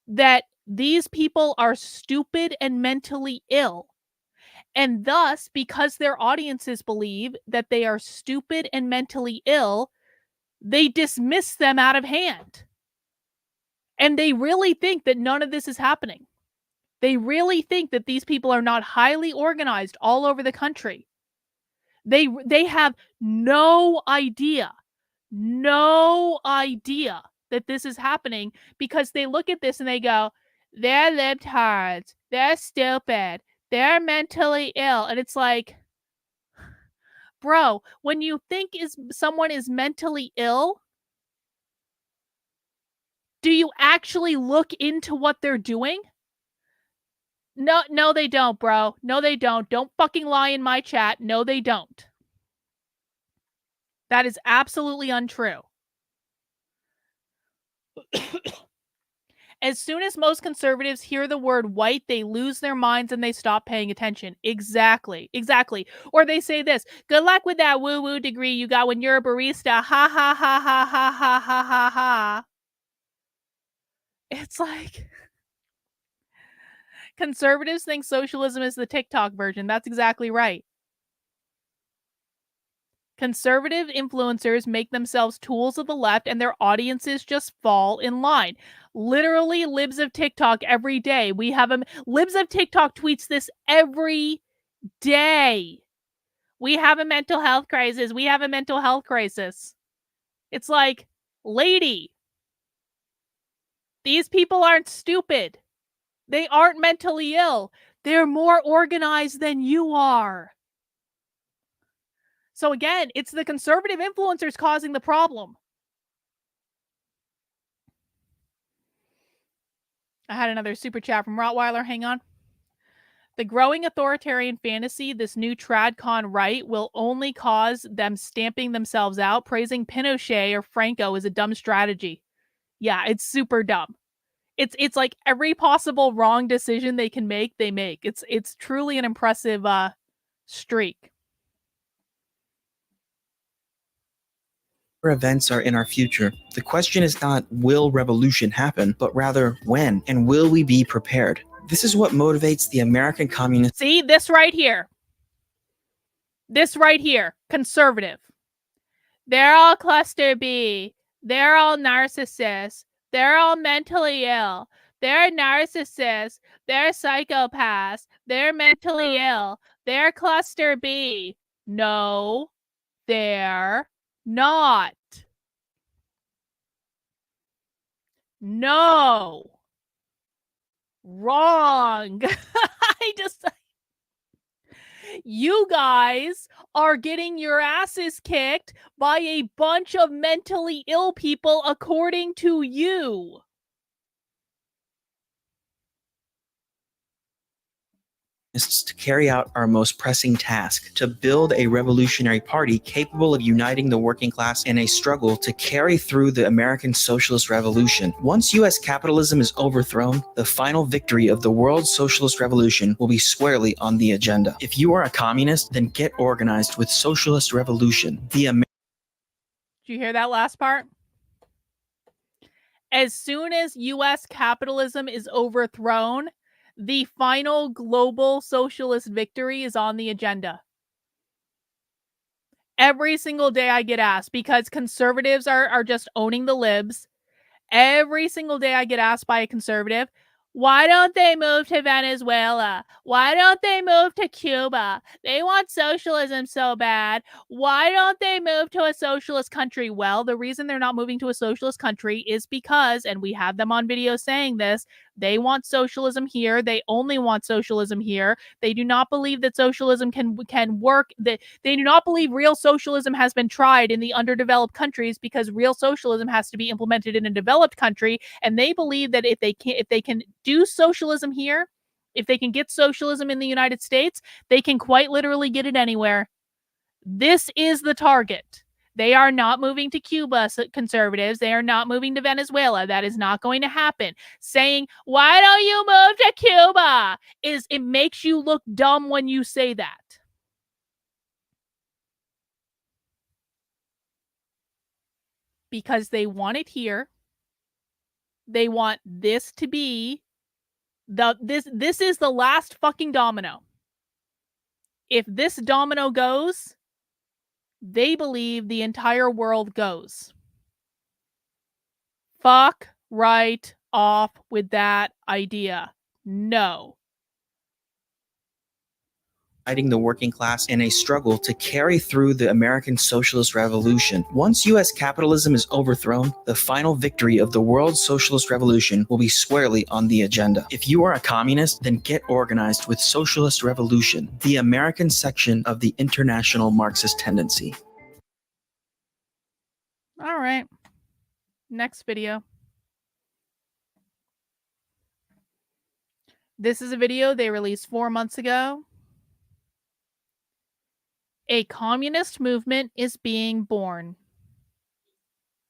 that these people are stupid and mentally ill. And thus, because their audiences believe that they are stupid and mentally ill, they dismiss them out of hand. And they really think that none of this is happening. They really think that these people are not highly organized all over the country. They have no idea that this is happening, because they look at this and they go, they're libtards, they're stupid, they're mentally ill. And it's like, bro, when you think someone is mentally ill, do you actually look into what they're doing? No, they don't, bro. No, they don't. Don't fucking lie in my chat. No, they don't. That is absolutely untrue. As soon as most conservatives hear the word white, they lose their minds and they stop paying attention. Exactly. Or they say this, good luck with that woo-woo degree you got when you're a barista. Ha, ha, ha, ha, ha, ha, ha, ha, ha. It's like, conservatives think socialism is the TikTok version. That's exactly right. Conservative influencers make themselves tools of the left, and their audiences just fall in line. Literally, libs of TikTok every day. Libs of TikTok tweets this every day. We have a mental health crisis. We have a mental health crisis. It's like, lady, These people aren't stupid. They aren't mentally ill. They're more organized than you are. So again, it's the conservative influencers causing the problem. I had another super chat from Rottweiler. Hang on. The growing authoritarian fantasy, this new tradcon right, will only cause them stamping themselves out. Praising Pinochet or Franco is a dumb strategy. Yeah, it's super dumb. It's like every possible wrong decision they can make, they make. It's truly an impressive streak. Events are in our future. The question is not will revolution happen, but rather when, and will we be prepared? This is what motivates the American communist. See, this right here. This right here, conservative. They're all cluster B. They're all narcissists. They're all mentally ill. They're narcissists. They're psychopaths. They're mentally ill. They're cluster B. No, they're not. No. Wrong. You guys are getting your asses kicked by a bunch of mentally ill people, according to you. To carry out our most pressing task, to build a revolutionary party capable of uniting the working class in a struggle to carry through the American Socialist Revolution. Once U.S. capitalism is overthrown, the final victory of the world socialist revolution will be squarely on the agenda. If you are a communist, then get organized with Socialist Revolution. Did you hear that last part? As soon as U.S. capitalism is overthrown, the final global socialist victory is on the agenda. Every single day I get asked, because conservatives are just owning the libs. Every single day I get asked by a conservative, why don't they move to Venezuela? Why don't they move to Cuba? They want socialism so bad. Why don't they move to a socialist country? Well, the reason they're not moving to a socialist country is because, and we have them on video saying this, they want socialism here. They only want socialism here. They do not believe that socialism can work. They do not believe real socialism has been tried in the underdeveloped countries, because real socialism has to be implemented in a developed country. And they believe that if they can do socialism here, if they can get socialism in the United States, they can quite literally get it anywhere. This is the target. They are not moving to Cuba, conservatives. They are not moving to Venezuela. That is not going to happen. Saying, why don't you move to Cuba? It makes you look dumb when you say that. Because they want it here. They want this to be this is the last fucking domino. If this domino goes, they believe the entire world goes. Fuck right off with that idea. No. uniting the working class in a struggle to carry through the American Socialist Revolution. Once U.S. capitalism is overthrown, the final victory of the world socialist revolution will be squarely on the agenda. If you are a communist, then get organized with Socialist Revolution, the American section of the international Marxist tendency. All right. Next video. This is a video they released 4 months ago. A communist movement is being born.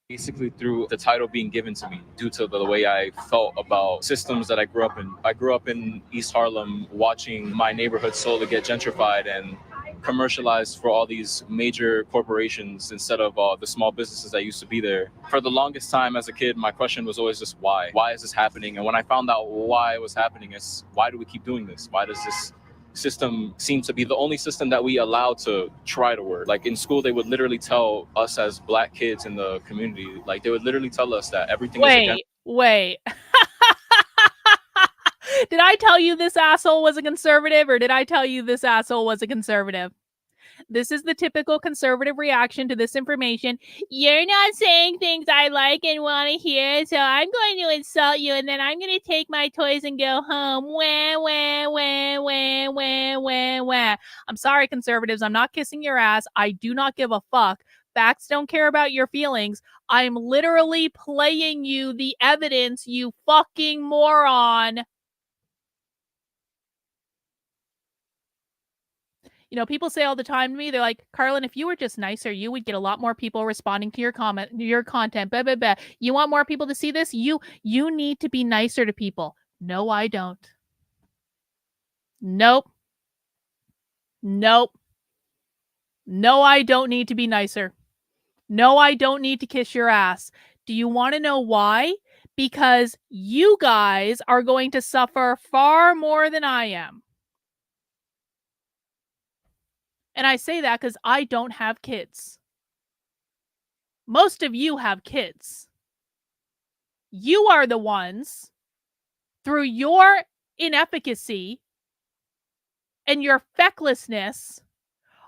Basically through the title being given to me due to the way I felt about systems that I grew up in. I grew up in East Harlem watching my neighborhood slowly get gentrified and commercialized for all these major corporations instead of the small businesses that used to be there. For the longest time as a kid, my question was always just why? Why is this happening? And when I found out why it was happening, it's why do we keep doing this? Why does this system seems to be the only system that we allow to try to work? Like in school, they would literally tell us as Black kids in the community, like they would literally tell us that everything is against. Wait. Did I tell you this asshole was a conservative, or did I tell you this asshole was a conservative? This is the typical conservative reaction to this information. You're not saying things I like and want to hear, so I'm going to insult you, and then I'm going to take my toys and go home. Wah, wah, wah, wah, wah, wah, wah. I'm sorry, conservatives. I'm not kissing your ass. I do not give a fuck. Facts don't care about your feelings. I'm literally playing you the evidence, you fucking moron. You know, people say all the time to me, they're like, Carlin, if you were just nicer, you would get a lot more people responding to your content. Blah, blah, blah. You want more people to see this? You need to be nicer to people. No, I don't. Nope. No, I don't need to be nicer. No, I don't need to kiss your ass. Do you want to know why? Because you guys are going to suffer far more than I am. And I say that because I don't have kids. Most of you have kids. You are the ones, through your inefficacy and your fecklessness,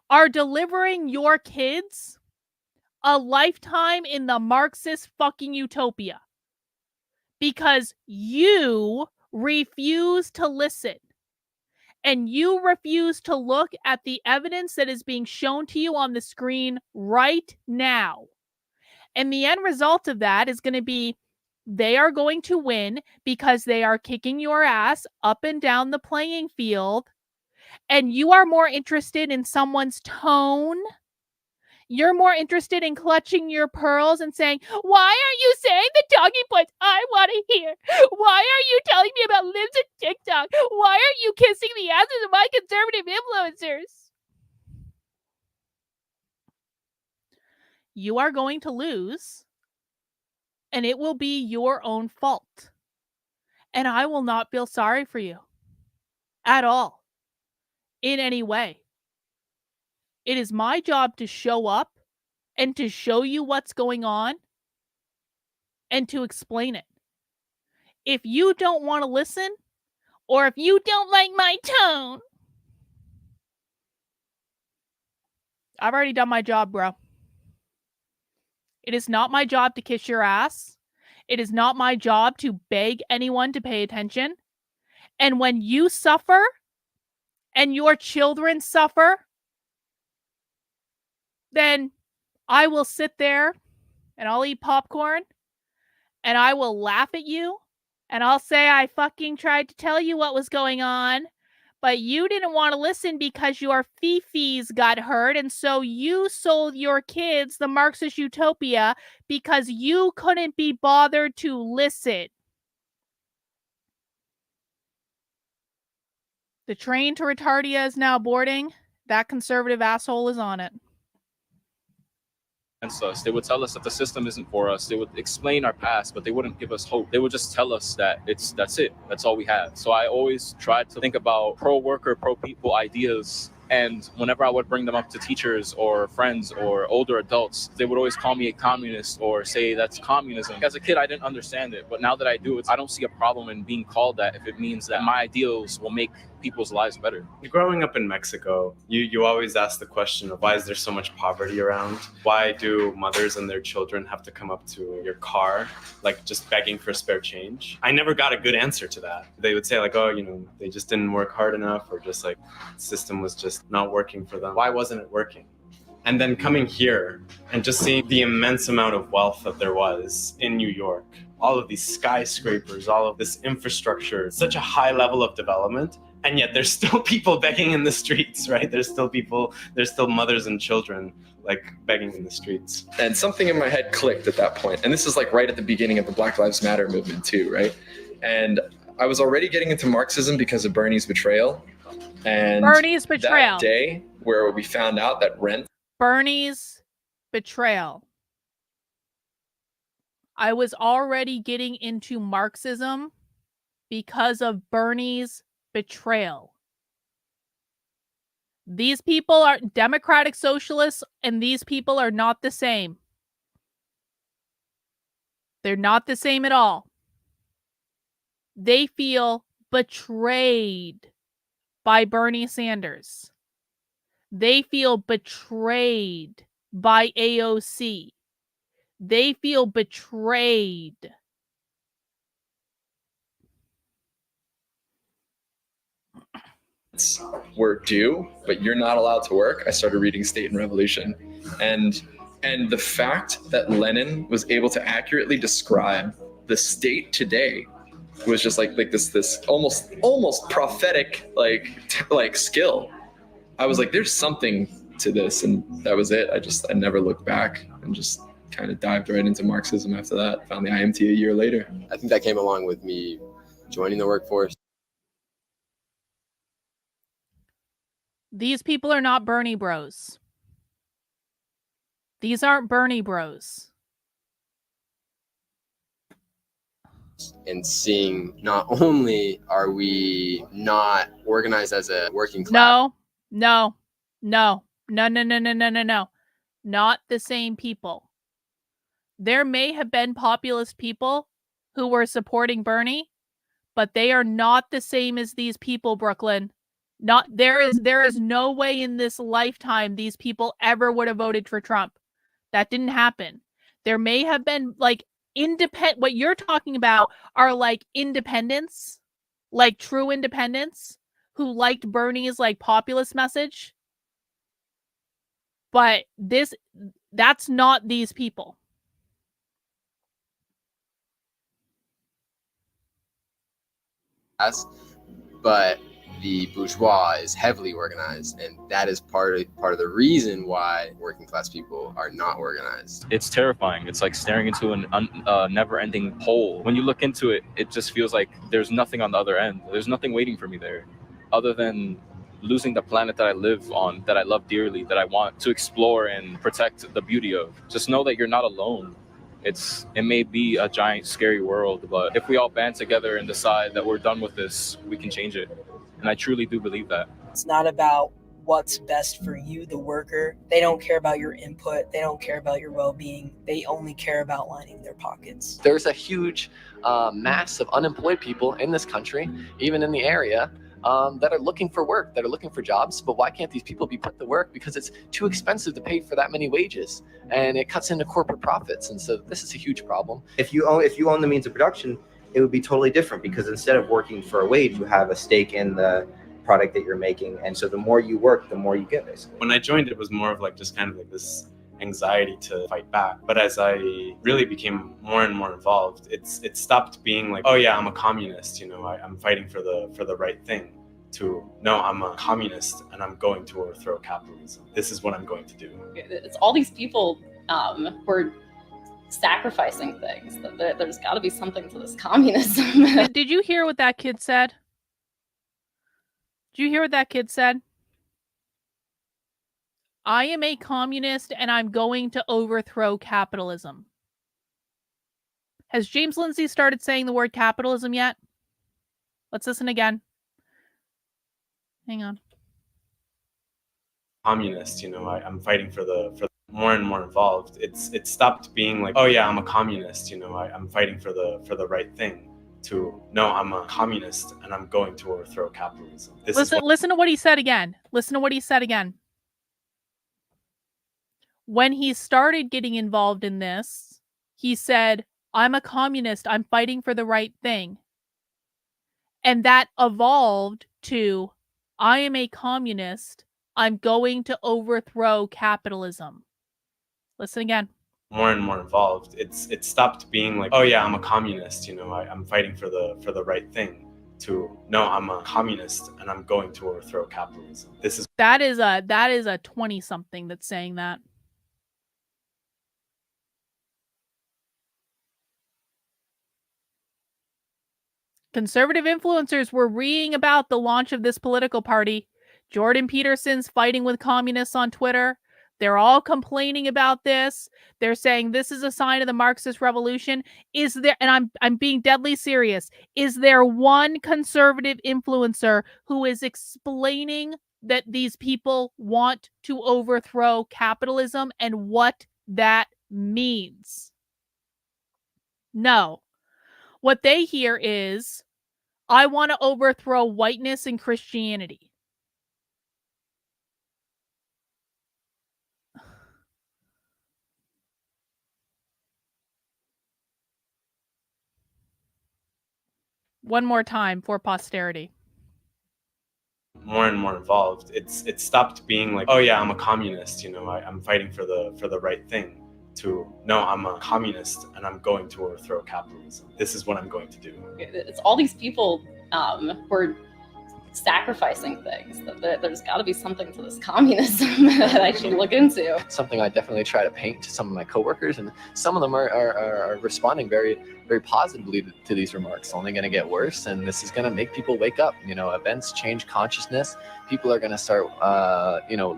are delivering your kids a lifetime in the Marxist fucking utopia. Because you refuse to listen. And you refuse to look at the evidence that is being shown to you on the screen right now. And the end result of that is going to be they are going to win because they are kicking your ass up and down the playing field. And you are more interested in someone's tone. You're more interested in clutching your pearls and saying, why aren't you saying the talking points I want to hear? Why are you telling me about libs and TikTok? Why aren't you kissing the asses of my conservative influencers? You are going to lose, and it will be your own fault. And I will not feel sorry for you at all, in any way. It is my job to show up and to show you what's going on and to explain it. If you don't want to listen, or if you don't like my tone, I've already done my job, bro. It is not my job to kiss your ass. It is not my job to beg anyone to pay attention. And when you suffer and your children suffer, then I will sit there and I'll eat popcorn and I will laugh at you and I'll say I fucking tried to tell you what was going on, but you didn't want to listen because your fifis got hurt, and so you sold your kids the Marxist utopia because you couldn't be bothered to listen. The train to Retardia is now boarding. That conservative asshole is on it. Us. They would tell us that the system isn't for us. They would explain our past, but they wouldn't give us hope. They would just tell us that that's it. That's all we have. So I always tried to think about pro-worker, pro-people ideas. And whenever I would bring them up to teachers or friends or older adults, they would always call me a communist or say that's communism. As a kid, I didn't understand it. But now that I do, I don't see a problem in being called that if it means that my ideals will make people's lives better. Growing up in Mexico, you always ask the question of why is there so much poverty around? Why do mothers and their children have to come up to your car, like just begging for spare change? I never got a good answer to that. They would say like, oh, they just didn't work hard enough, or just like the system was just not working for them. Why wasn't it working? And then coming here and just seeing the immense amount of wealth that there was in New York, all of these skyscrapers, all of this infrastructure, such a high level of development. And yet there's still people begging in the streets, right? There's still mothers and children like begging in the streets. And something in my head clicked at that point. And this is like right at the beginning of the Black Lives Matter movement too, right? And I was already getting into Marxism because of Bernie's betrayal. And Bernie's betrayal. That day where we found out that rent. Bernie's betrayal. I was already getting into Marxism because of Bernie's betrayal. These people are democratic socialists, and these people are not the same. They're not the same at all. They feel betrayed by Bernie Sanders. They feel betrayed by AOC. They feel betrayed. Were due, but you're not allowed to work. I started reading State and Revolution, and the fact that Lenin was able to accurately describe the state today was just like this almost prophetic like skill. I was like, there's something to this, and that was it. I never looked back and just kind of dived right into Marxism after that. Found the IMT a year later. I think that came along with me joining the workforce. These people are not Bernie bros. These aren't Bernie bros. And seeing not only are we not organized as a working class. No. Not the same people. There may have been populist people who were supporting Bernie, but they are not the same as these people, Brooklyn. There is no way in this lifetime these people ever would have voted for Trump. That didn't happen. There may have been like what you're talking about are like independents, like true independents who liked Bernie's like populist message. But that's not these people. But the bourgeois is heavily organized, and that is part of the reason why working class people are not organized. It's terrifying. It's like staring into a never-ending hole. When you look into it, it just feels like there's nothing on the other end. There's nothing waiting for me there, other than losing the planet that I live on, that I love dearly, that I want to explore and protect the beauty of. Just know that you're not alone. It may be a giant, scary world, but if we all band together and decide that we're done with this, we can change it. And I truly do believe that. It's not about what's best for you, the worker. They don't care about your input. They don't care about your well-being. They only care about lining their pockets. There's a huge mass of unemployed people in this country, even in the area, that are looking for work, that are looking for jobs. But why can't these people be put to work? Because it's too expensive to pay for that many wages, and it cuts into corporate profits. And so this is a huge problem. If you own the means of production, it would be totally different, because instead of working for a wage, you have a stake in the product that you're making. And so the more you work, the more you get, basically. When I joined, it was more of like just kind of like this anxiety to fight back. But as I really became more and more involved, it stopped being like, oh yeah, I'm a communist, I'm fighting for the right thing, to no, I'm a communist and I'm going to overthrow capitalism. This is what I'm going to do. It's all these people who are sacrificing things. There's got to be something to this communism. Did you hear what that kid said? Did you hear what that kid said? I am a communist and I'm going to overthrow capitalism. Has James Lindsay started saying the word capitalism yet? Let's listen again. Hang on. Communist, I'm fighting for more and more involved. It stopped being like, oh yeah, I'm a communist, I'm fighting for the right thing, to no, I'm a communist and I'm going to overthrow capitalism. Listen to what he said again. Listen to what he said again. When he started getting involved in this, he said, I'm a communist, I'm fighting for the right thing. And that evolved to, I am a communist, I'm going to overthrow capitalism. Listen again. More and more involved. It stopped being like, oh yeah, I'm a communist, I'm fighting for the right thing, to no, I'm a communist and I'm going to overthrow capitalism. That is a 20-something that's saying that. Conservative influencers were reading about the launch of this political party. Jordan Peterson's fighting with communists on Twitter. They're all complaining about this. They're saying this is a sign of the Marxist revolution. Is there, and I'm being deadly serious, is there one conservative influencer who is explaining that these people want to overthrow capitalism and what that means? No. What they hear is, I want to overthrow whiteness and Christianity. One more time for posterity. More and more involved. It stopped being like, oh yeah, I'm a communist, I'm fighting for the right thing, to no, I'm a communist and I'm going to overthrow capitalism. This is what I'm going to do. It's all these people who are sacrificing things. There's got to be something to this communism that I should look into. Something I definitely try to paint to some of my coworkers, and some of them are responding very, very positively to these remarks. Only going to get worse, and this is going to make people wake up. Events change consciousness. People are going to start,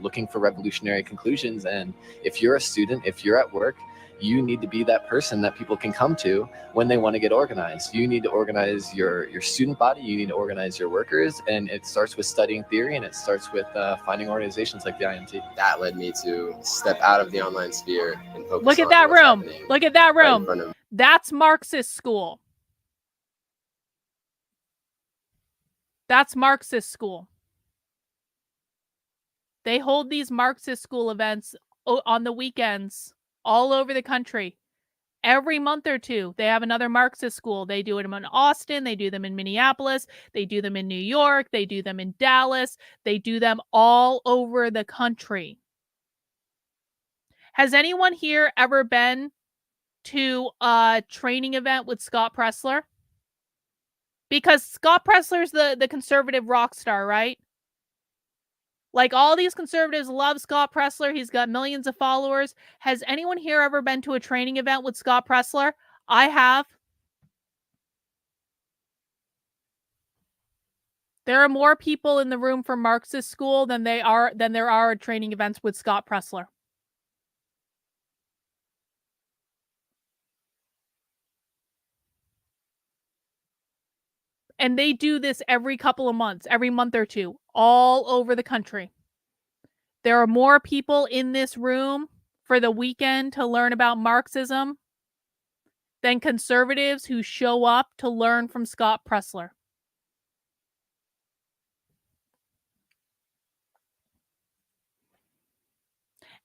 looking for revolutionary conclusions. And if you're a student, if you're at work, you need to be that person that people can come to when they want to get organized. You need to organize your student body. You need to organize your workers. And it starts with studying theory, and it starts with finding organizations like the IMT. That led me to step out of the online sphere and focus Look at on that what's room. happening Look at that right in room. front of me. That's Marxist school. That's Marxist school. They hold these Marxist school events on the weekends all over the country. Every month or two, they have another Marxist school. They do them in Austin. They do them in Minneapolis. They do them in New York. They do them in Dallas. They do them all over the country. Has anyone here ever been to a training event with Scott Presler? Because Scott Presler's the conservative rock star, right? Like, all these conservatives love Scott Presler. He's got millions of followers. Has anyone here ever been to a training event with Scott Presler? I have. There are more people in the room for Marxist school than there are at training events with Scott Presler. And they do this every couple of months, every month or two, all over the country. There are more people in this room for the weekend to learn about Marxism than conservatives who show up to learn from Scott Presler.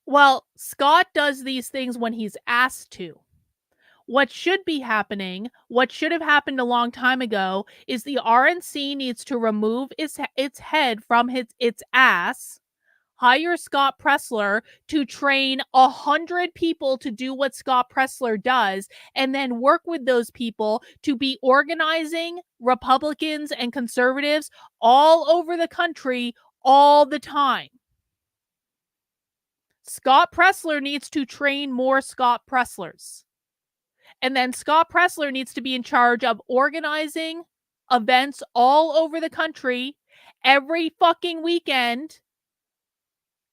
Well, Scott does these things when he's asked to. What should be happening, what should have happened a long time ago, is the RNC needs to remove its head from its ass, hire Scott Presler to train 100 people to do what Scott Presler does, and then work with those people to be organizing Republicans and conservatives all over the country all the time. Scott Presler needs to train more Scott Preslers. And then Scott Presler needs to be in charge of organizing events all over the country every fucking weekend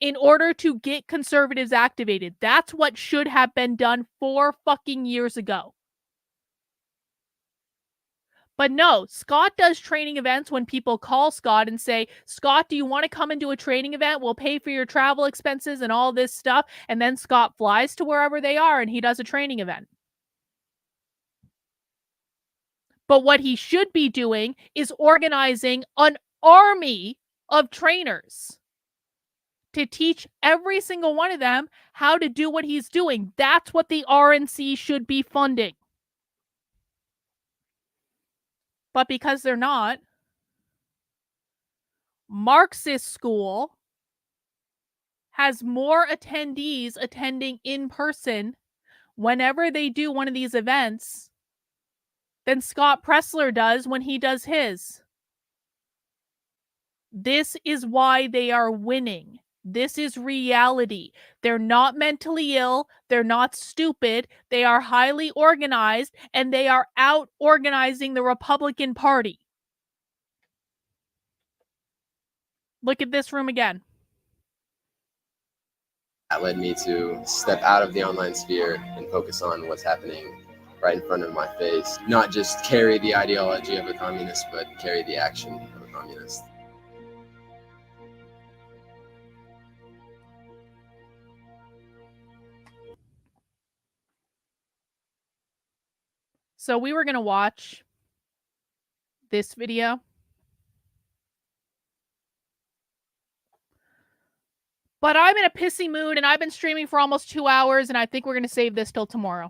in order to get conservatives activated. That's what should have been done 4 fucking years ago. But no, Scott does training events when people call Scott and say, Scott, do you want to come and do a training event? We'll pay for your travel expenses and all this stuff. And then Scott flies to wherever they are and he does a training event. But what he should be doing is organizing an army of trainers to teach every single one of them how to do what he's doing. That's what the RNC should be funding. But because they're not, Marxist school has more attendees attending in person whenever they do one of these events than Scott Presler does when he does his. This is why they are winning. This is reality. They're not mentally ill. They're not stupid. They are highly organized, and they are out organizing the Republican Party. Look at this room again. That led me to step out of the online sphere and focus on what's happening right in front of my face. Not just carry the ideology of a communist, but carry the action of a communist. So we were going to watch this video. But I'm in a pissy mood, and I've been streaming for almost 2 hours, and I think we're going to save this till tomorrow.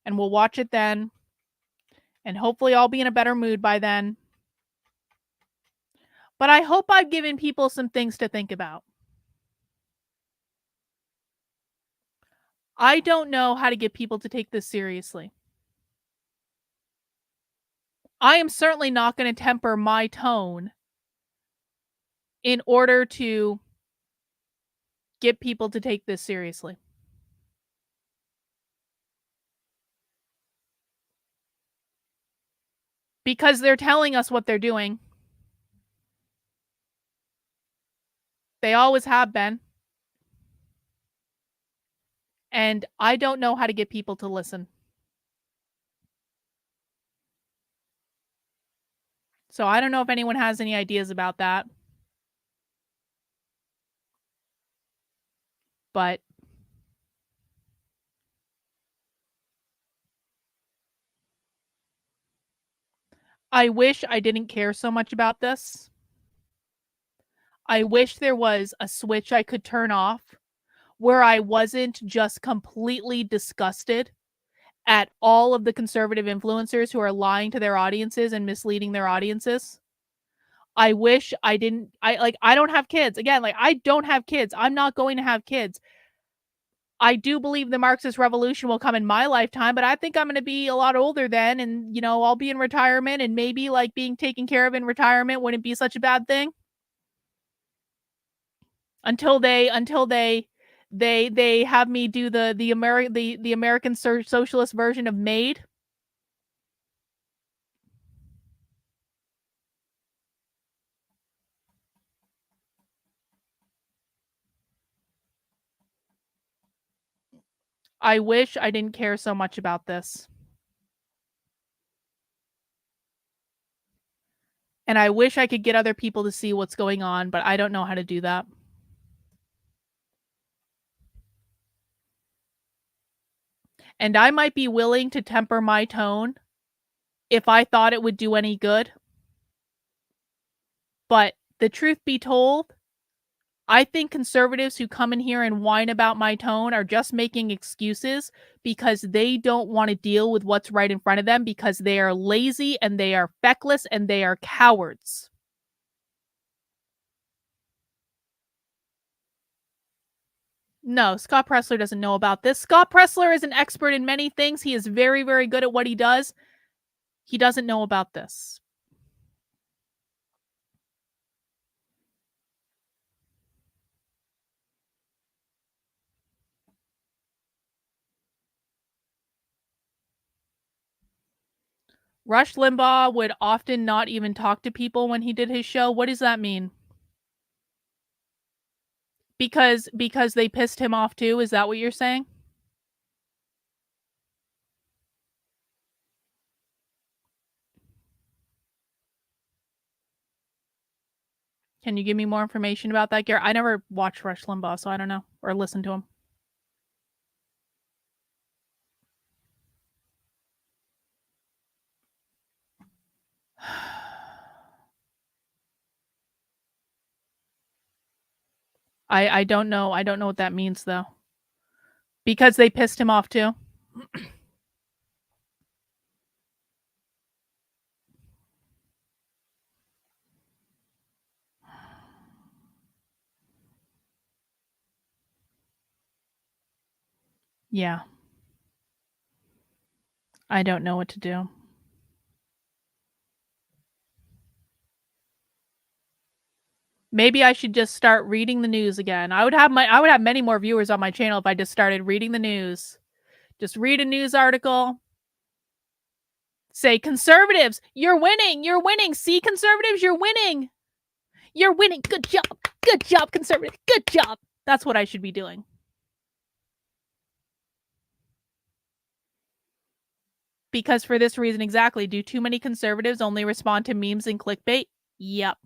And and we'll watch it then. And hopefully I'll be in a better mood by then. But I hope I've given people some things to think about. I don't know how to get people to take this seriously. I am certainly not going to temper my tone in order to get people to take this seriously. Because they're telling us what they're doing. They always have been. And I don't know how to get people to listen. So I don't know if anyone has any ideas about that. But I wish I didn't care so much about this. I wish there was a switch I could turn off where I wasn't just completely disgusted at all of the conservative influencers who are lying to their audiences and misleading their audiences. I wish I didn't. I don't have kids. Again, I don't have kids. I'm not going to have kids. I do believe the Marxist revolution will come in my lifetime, but I think I'm going to be a lot older then, and I'll be in retirement, and maybe being taken care of in retirement wouldn't be such a bad thing. Until they have me do the American socialist version of Maid. I wish I didn't care so much about this. And I wish I could get other people to see what's going on, but I don't know how to do that. And I might be willing to temper my tone if I thought it would do any good. But the truth be told, I think conservatives who come in here and whine about my tone are just making excuses because they don't want to deal with what's right in front of them because they are lazy and they are feckless and they are cowards. No, Scott Presler doesn't know about this. Scott Presler is an expert in many things. He is very, very good at what he does. He doesn't know about this. Rush Limbaugh would often not even talk to people when he did his show. What does that mean? Because they pissed him off too? Is that what you're saying? Can you give me more information about that, Garrett? I never watched Rush Limbaugh, so I don't know. Or listened to him. I don't know. I don't know what that means, though. Because they pissed him off, too? Yeah. I don't know what to do. Maybe I should just start reading the news again. I would have many more viewers on my channel if I just started reading the news. Just read a news article. Say, conservatives, you're winning. You're winning. See, conservatives, you're winning. You're winning. Good job. Good job, conservatives. Good job. That's what I should be doing. Because for this reason exactly, do too many conservatives only respond to memes and clickbait? Yep.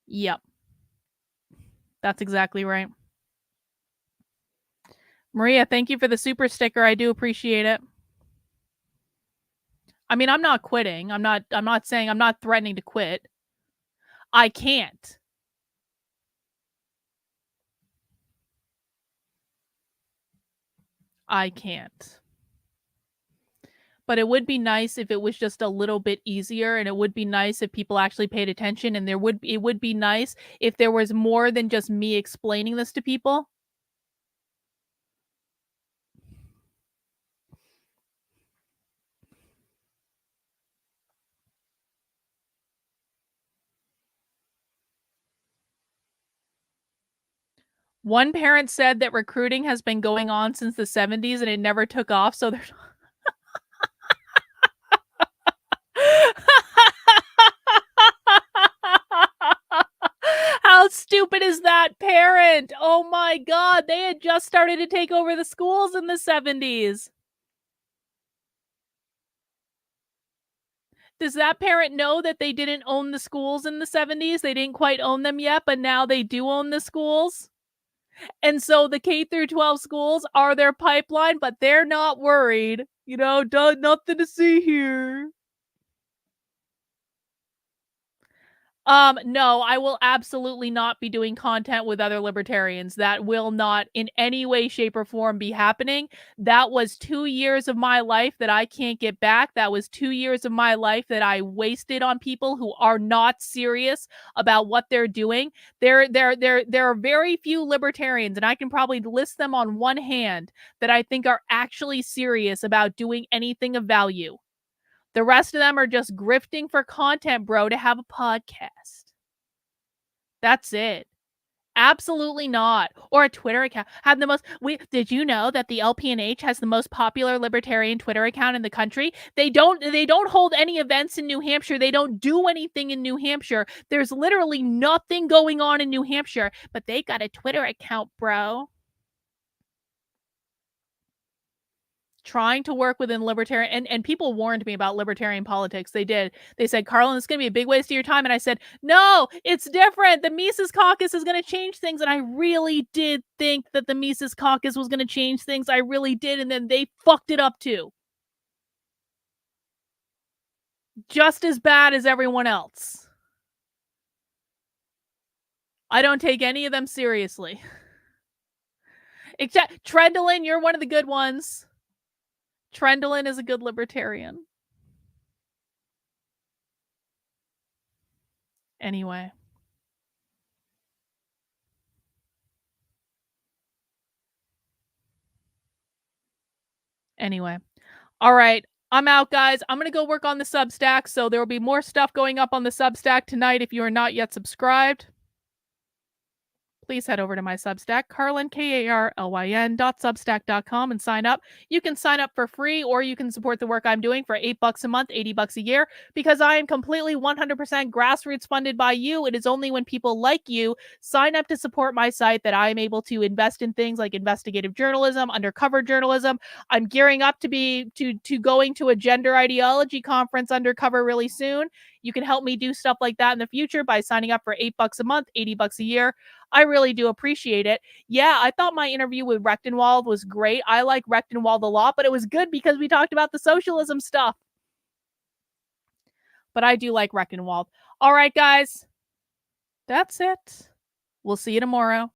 Yep. That's exactly right. Maria, thank you for the super sticker. I do appreciate it. I mean, I'm not quitting. I'm not threatening to quit. I can't. I can't. But it would be nice if it was just a little bit easier, and it would be nice if people actually paid attention, and it would be nice if there was more than just me explaining this to people. One parent said that recruiting has been going on since the 70s and it never took off, so there's How stupid is that parent? Oh my god, they had just started to take over the schools in the 70s. Does that parent know that they didn't own the schools in the 70s? They didn't quite own them yet, but now they do own the schools? And so the K through 12 schools are their pipeline, but they're not worried. You know, nothing to see here. No, I will absolutely not be doing content with other libertarians. That will not in any way, shape, or form be happening. That was 2 years of my life that I can't get back. That was 2 years of my life that I wasted on people who are not serious about what they're doing. There are very few libertarians, and I can probably list them on one hand, that I think are actually serious about doing anything of value. The rest of them are just grifting for content, bro, to have a podcast. That's it. Absolutely not. Or a Twitter account. Have the most. Did you know that the LPNH has the most popular libertarian Twitter account in the country? They don't hold any events in New Hampshire. They don't do anything in New Hampshire. There's literally nothing going on in New Hampshire, but they got a Twitter account, bro. Trying to work within libertarian, and people warned me about libertarian politics. They did. They said, Carlin, it's going to be a big waste of your time. And I said, no, it's different. The Mises Caucus is going to change things. And I really did think that the Mises Caucus was going to change things. I really did. And then they fucked it up too. Just as bad as everyone else. I don't take any of them seriously. Except Trendelin, you're one of the good ones. Trendelin is a good libertarian. Anyway. All right. I'm out, guys. I'm going to go work on the Substack. So there will be more stuff going up on the Substack tonight. If you are not yet subscribed, please head over to my Substack, Carlin, KARLYN.substack.com, and sign up. You can sign up for free, or you can support the work I'm doing for $8 a month, $80 a year, because I am completely 100% grassroots funded by you. It is only when people like you sign up to support my site that I am able to invest in things like investigative journalism, undercover journalism. I'm gearing up to going to a gender ideology conference undercover really soon. You can help me do stuff like that in the future by signing up for $8 a month, $80 a year. I really do appreciate it. Yeah, I thought my interview with Rechtenwald was great. I like Rechtenwald a lot, but it was good because we talked about the socialism stuff. But I do like Rechtenwald. All right, guys. That's it. We'll see you tomorrow.